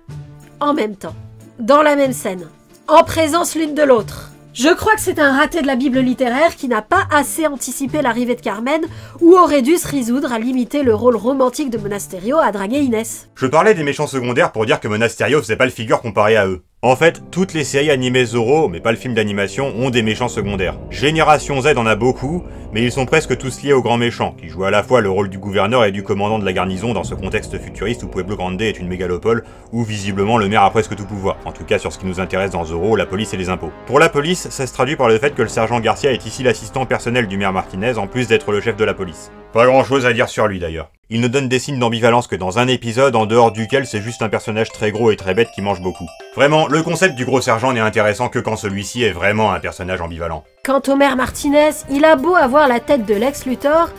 en même temps, dans la même scène, en présence l'une de l'autre. Je crois que c'est un raté de la Bible littéraire qui n'a pas assez anticipé l'arrivée de Carmen ou aurait dû se résoudre à limiter le rôle romantique de Monasterio à draguer Inès. Je parlais des méchants secondaires pour dire que Monasterio faisait pas le figure comparé à eux. En fait, toutes les séries animées Zorro, mais pas le film d'animation, ont des méchants secondaires. Génération Z en a beaucoup, mais ils sont presque tous liés au grand méchant, qui joue à la fois le rôle du gouverneur et du commandant de la garnison dans ce contexte futuriste où Pueblo Grande est une mégalopole, où visiblement le maire a presque tout pouvoir. En tout cas sur ce qui nous intéresse dans Zorro, la police et les impôts. Pour la police, ça se traduit par le fait que le sergent Garcia est ici l'assistant personnel du maire Martinez, en plus d'être le chef de la police. Pas grand chose à dire sur lui d'ailleurs. Il ne donne des signes d'ambivalence que dans un épisode, en dehors duquel c'est juste un personnage très gros et très bête qui mange beaucoup. Vraiment, le concept du gros sergent n'est intéressant que quand celui-ci est vraiment un personnage ambivalent. Quant au maire Martinez, il a beau avoir la tête de Lex Luthor,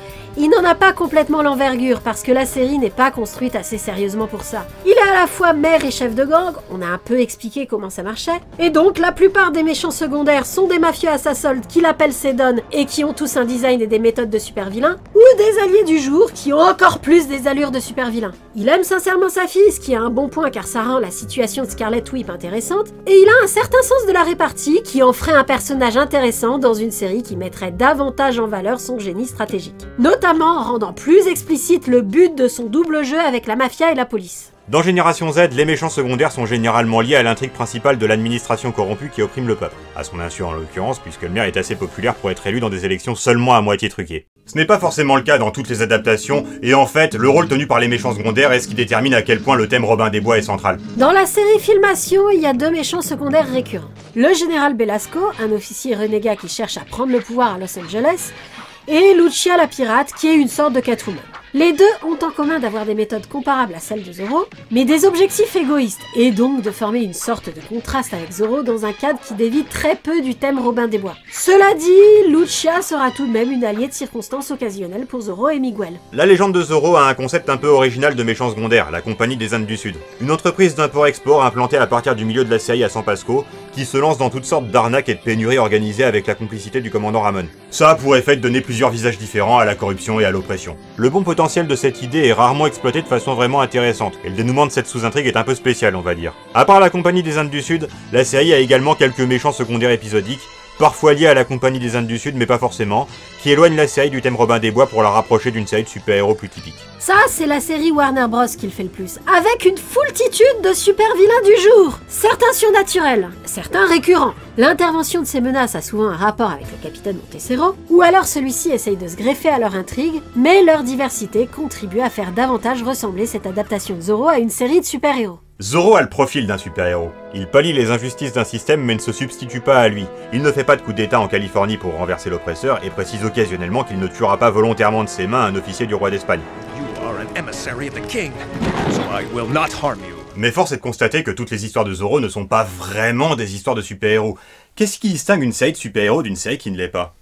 il n'en a pas complètement l'envergure parce que la série n'est pas construite assez sérieusement pour ça. Il est à la fois maire et chef de gang, on a un peu expliqué comment ça marchait, et donc la plupart des méchants secondaires sont des mafieux à sa solde qu'il appelle ses dons et qui ont tous un design et des méthodes de super vilains, ou des alliés du jour qui ont encore plus des allures de super vilains. Il aime sincèrement sa fille, ce qui a un bon point car ça rend la situation de Scarlet Whip intéressante, et il a un certain sens de la répartie qui en ferait un personnage intéressant dans une série qui mettrait davantage en valeur son génie stratégique. Notamment en rendant plus explicite le but de son double jeu avec la mafia et la police. Dans Génération Z, les méchants secondaires sont généralement liés à l'intrigue principale de l'administration corrompue qui opprime le peuple. À son insu en l'occurrence, puisque le maire est assez populaire pour être élu dans des élections seulement à moitié truquées. Ce n'est pas forcément le cas dans toutes les adaptations, et en fait, le rôle tenu par les méchants secondaires est ce qui détermine à quel point le thème Robin des Bois est central. Dans la série Filmation, il y a deux méchants secondaires récurrents. Le général Belasco, un officier renégat qui cherche à prendre le pouvoir à Los Angeles, et Lucia la pirate, qui est une sorte de Catwoman. Les deux ont en commun d'avoir des méthodes comparables à celles de Zorro, mais des objectifs égoïstes, et donc de former une sorte de contraste avec Zorro dans un cadre qui dévie très peu du thème Robin des Bois. Cela dit, Lucia sera tout de même une alliée de circonstances occasionnelles pour Zorro et Miguel. La légende de Zorro a un concept un peu original de méchants secondaires, la Compagnie des Indes du Sud. Une entreprise d'import-export implantée à partir du milieu de la série à San Pasco, qui se lance dans toutes sortes d'arnaques et de pénuries organisées avec la complicité du commandant Ramon. Ça a pour effet de donner plusieurs visages différents à la corruption et à l'oppression. Le bon potentiel de cette idée est rarement exploité de façon vraiment intéressante, et le dénouement de cette sous-intrigue est un peu spécial, on va dire. À part la Compagnie des Indes du Sud, la série a également quelques méchants secondaires épisodiques, parfois liés à la Compagnie des Indes du Sud, mais pas forcément, qui éloignent la série du thème Robin des Bois pour la rapprocher d'une série de super-héros plus typique. Ça, c'est la série Warner Bros qui le fait le plus, avec une foultitude de super-vilains du jour. Certains surnaturels, certains récurrents. L'intervention de ces menaces a souvent un rapport avec le capitaine Montecero, ou alors celui-ci essaye de se greffer à leur intrigue, mais leur diversité contribue à faire davantage ressembler cette adaptation de Zorro à une série de super-héros. Zorro a le profil d'un super-héros. Il pallie les injustices d'un système mais ne se substitue pas à lui. Il ne fait pas de coup d'état en Californie pour renverser l'oppresseur et précise occasionnellement qu'il ne tuera pas volontairement de ses mains un officier du roi d'Espagne. Mais force est de constater que toutes les histoires de Zorro ne sont pas vraiment des histoires de super-héros. Qu'est-ce qui distingue une série de super-héros d'une série qui ne l'est pas ?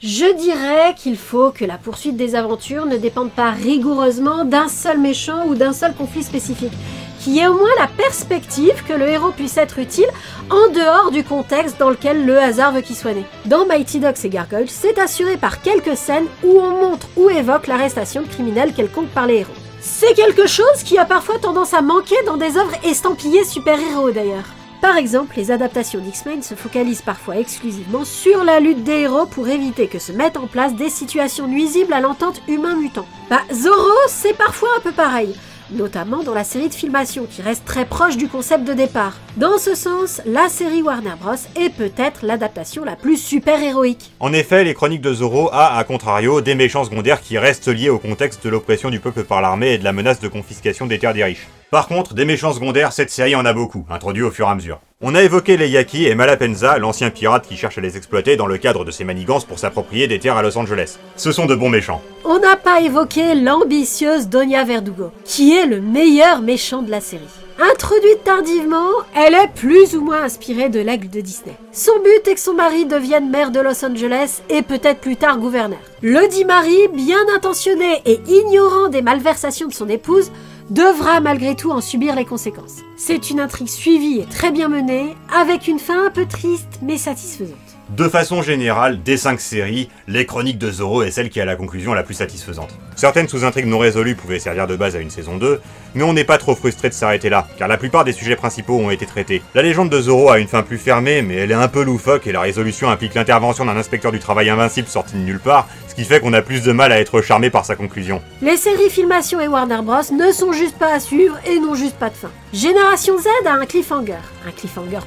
Je dirais qu'il faut que la poursuite des aventures ne dépende pas rigoureusement d'un seul méchant ou d'un seul conflit spécifique, qu'il y ait au moins la perspective que le héros puisse être utile en dehors du contexte dans lequel le hasard veut qu'il soit né. Dans Mighty Ducks et Gargoyles, c'est assuré par quelques scènes où on montre ou évoque l'arrestation de criminels quelconques par les héros. C'est quelque chose qui a parfois tendance à manquer dans des œuvres estampillées super-héros d'ailleurs. Par exemple, les adaptations d'X-Men se focalisent parfois exclusivement sur la lutte des héros pour éviter que se mettent en place des situations nuisibles à l'entente humain-mutant. Zorro, c'est parfois un peu pareil, notamment dans la série de filmation qui reste très proche du concept de départ. Dans ce sens, la série Warner Bros est peut-être l'adaptation la plus super-héroïque. En effet, les Chroniques de Zorro a, à contrario, des méchants secondaires qui restent liés au contexte de l'oppression du peuple par l'armée et de la menace de confiscation des terres des riches. Par contre, des méchants secondaires, cette série en a beaucoup, introduits au fur et à mesure. On a évoqué les Yaki et Malapenza, l'ancien pirate qui cherche à les exploiter dans le cadre de ses manigances pour s'approprier des terres à Los Angeles. Ce sont de bons méchants. On n'a pas évoqué l'ambitieuse Doña Verdugo, qui est le meilleur méchant de la série. Introduite tardivement, elle est plus ou moins inspirée de l'aigle de Disney. Son but est que son mari devienne maire de Los Angeles et peut-être plus tard gouverneur. Le dit mari, bien intentionné et ignorant des malversations de son épouse, devra malgré tout en subir les conséquences. C'est une intrigue suivie et très bien menée, avec une fin un peu triste mais satisfaisante. De façon générale, des 5 séries, les Chroniques de Zorro est celle qui a la conclusion la plus satisfaisante. Certaines sous-intrigues non résolues pouvaient servir de base à une saison 2, mais on n'est pas trop frustré de s'arrêter là, car la plupart des sujets principaux ont été traités. La légende de Zorro a une fin plus fermée, mais elle est un peu loufoque et la résolution implique l'intervention d'un inspecteur du travail invincible sorti de nulle part, ce qui fait qu'on a plus de mal à être charmé par sa conclusion. Les séries Filmation et Warner Bros ne sont juste pas à suivre et n'ont juste pas de fin. Génération Z a un cliffhanger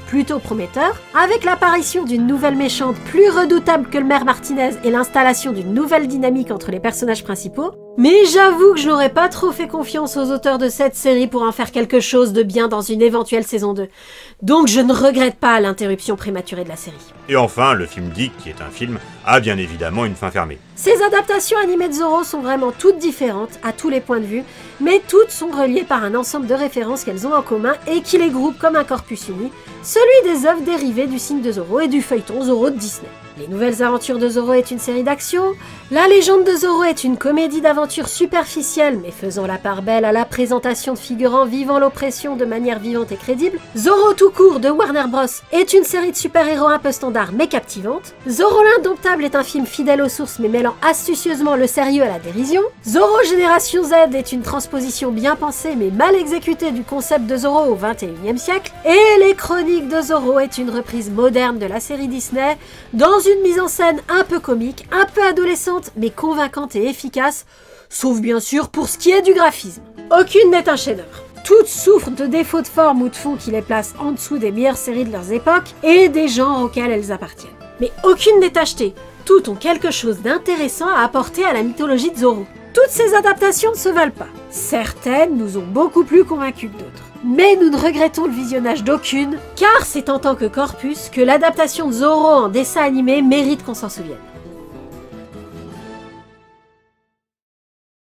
plutôt prometteur, avec l'apparition d'une nouvelle méchante plus redoutable que le maire Martinez et l'installation d'une nouvelle dynamique entre les personnages principaux. Mais j'avoue que je n'aurais pas trop fait confiance aux auteurs de cette série pour en faire quelque chose de bien dans une éventuelle saison 2. Donc je ne regrette pas l'interruption prématurée de la série. Et enfin, le film Dick, qui est un film, a bien évidemment une fin fermée. Ces adaptations animées de Zorro sont vraiment toutes différentes à tous les points de vue, mais toutes sont reliées par un ensemble de références qu'elles ont en commun et qui les groupent comme un corpus uni, celui des œuvres dérivées du signe de Zorro et du feuilleton Zorro de Disney. Les Nouvelles Aventures de Zorro est une série d'action, La Légende de Zorro est une comédie d'aventure superficielle mais faisant la part belle à la présentation de figurants vivant l'oppression de manière vivante et crédible, Zorro tout court de Warner Bros est une série de super-héros un peu standard mais captivante, Zorro l'Indomptable est un film fidèle aux sources mais mêlant astucieusement le sérieux à la dérision, Zorro Génération Z est une transposition bien pensée mais mal exécutée du concept de Zorro au XXIe siècle, et Les Chroniques de Zorro est une reprise moderne de la série Disney dans une mise en scène un peu comique, un peu adolescente, mais convaincante et efficace, sauf bien sûr pour ce qui est du graphisme. Aucune n'est un chef-d'œuvre. Toutes souffrent de défauts de forme ou de fond qui les placent en dessous des meilleures séries de leurs époques et des genres auxquels elles appartiennent. Mais aucune n'est achetée. Toutes ont quelque chose d'intéressant à apporter à la mythologie de Zorro. Toutes ces adaptations ne se valent pas. Certaines nous ont beaucoup plus convaincus que d'autres. Mais nous ne regrettons le visionnage d'aucune, car c'est en tant que corpus que l'adaptation de Zorro en dessin animé mérite qu'on s'en souvienne.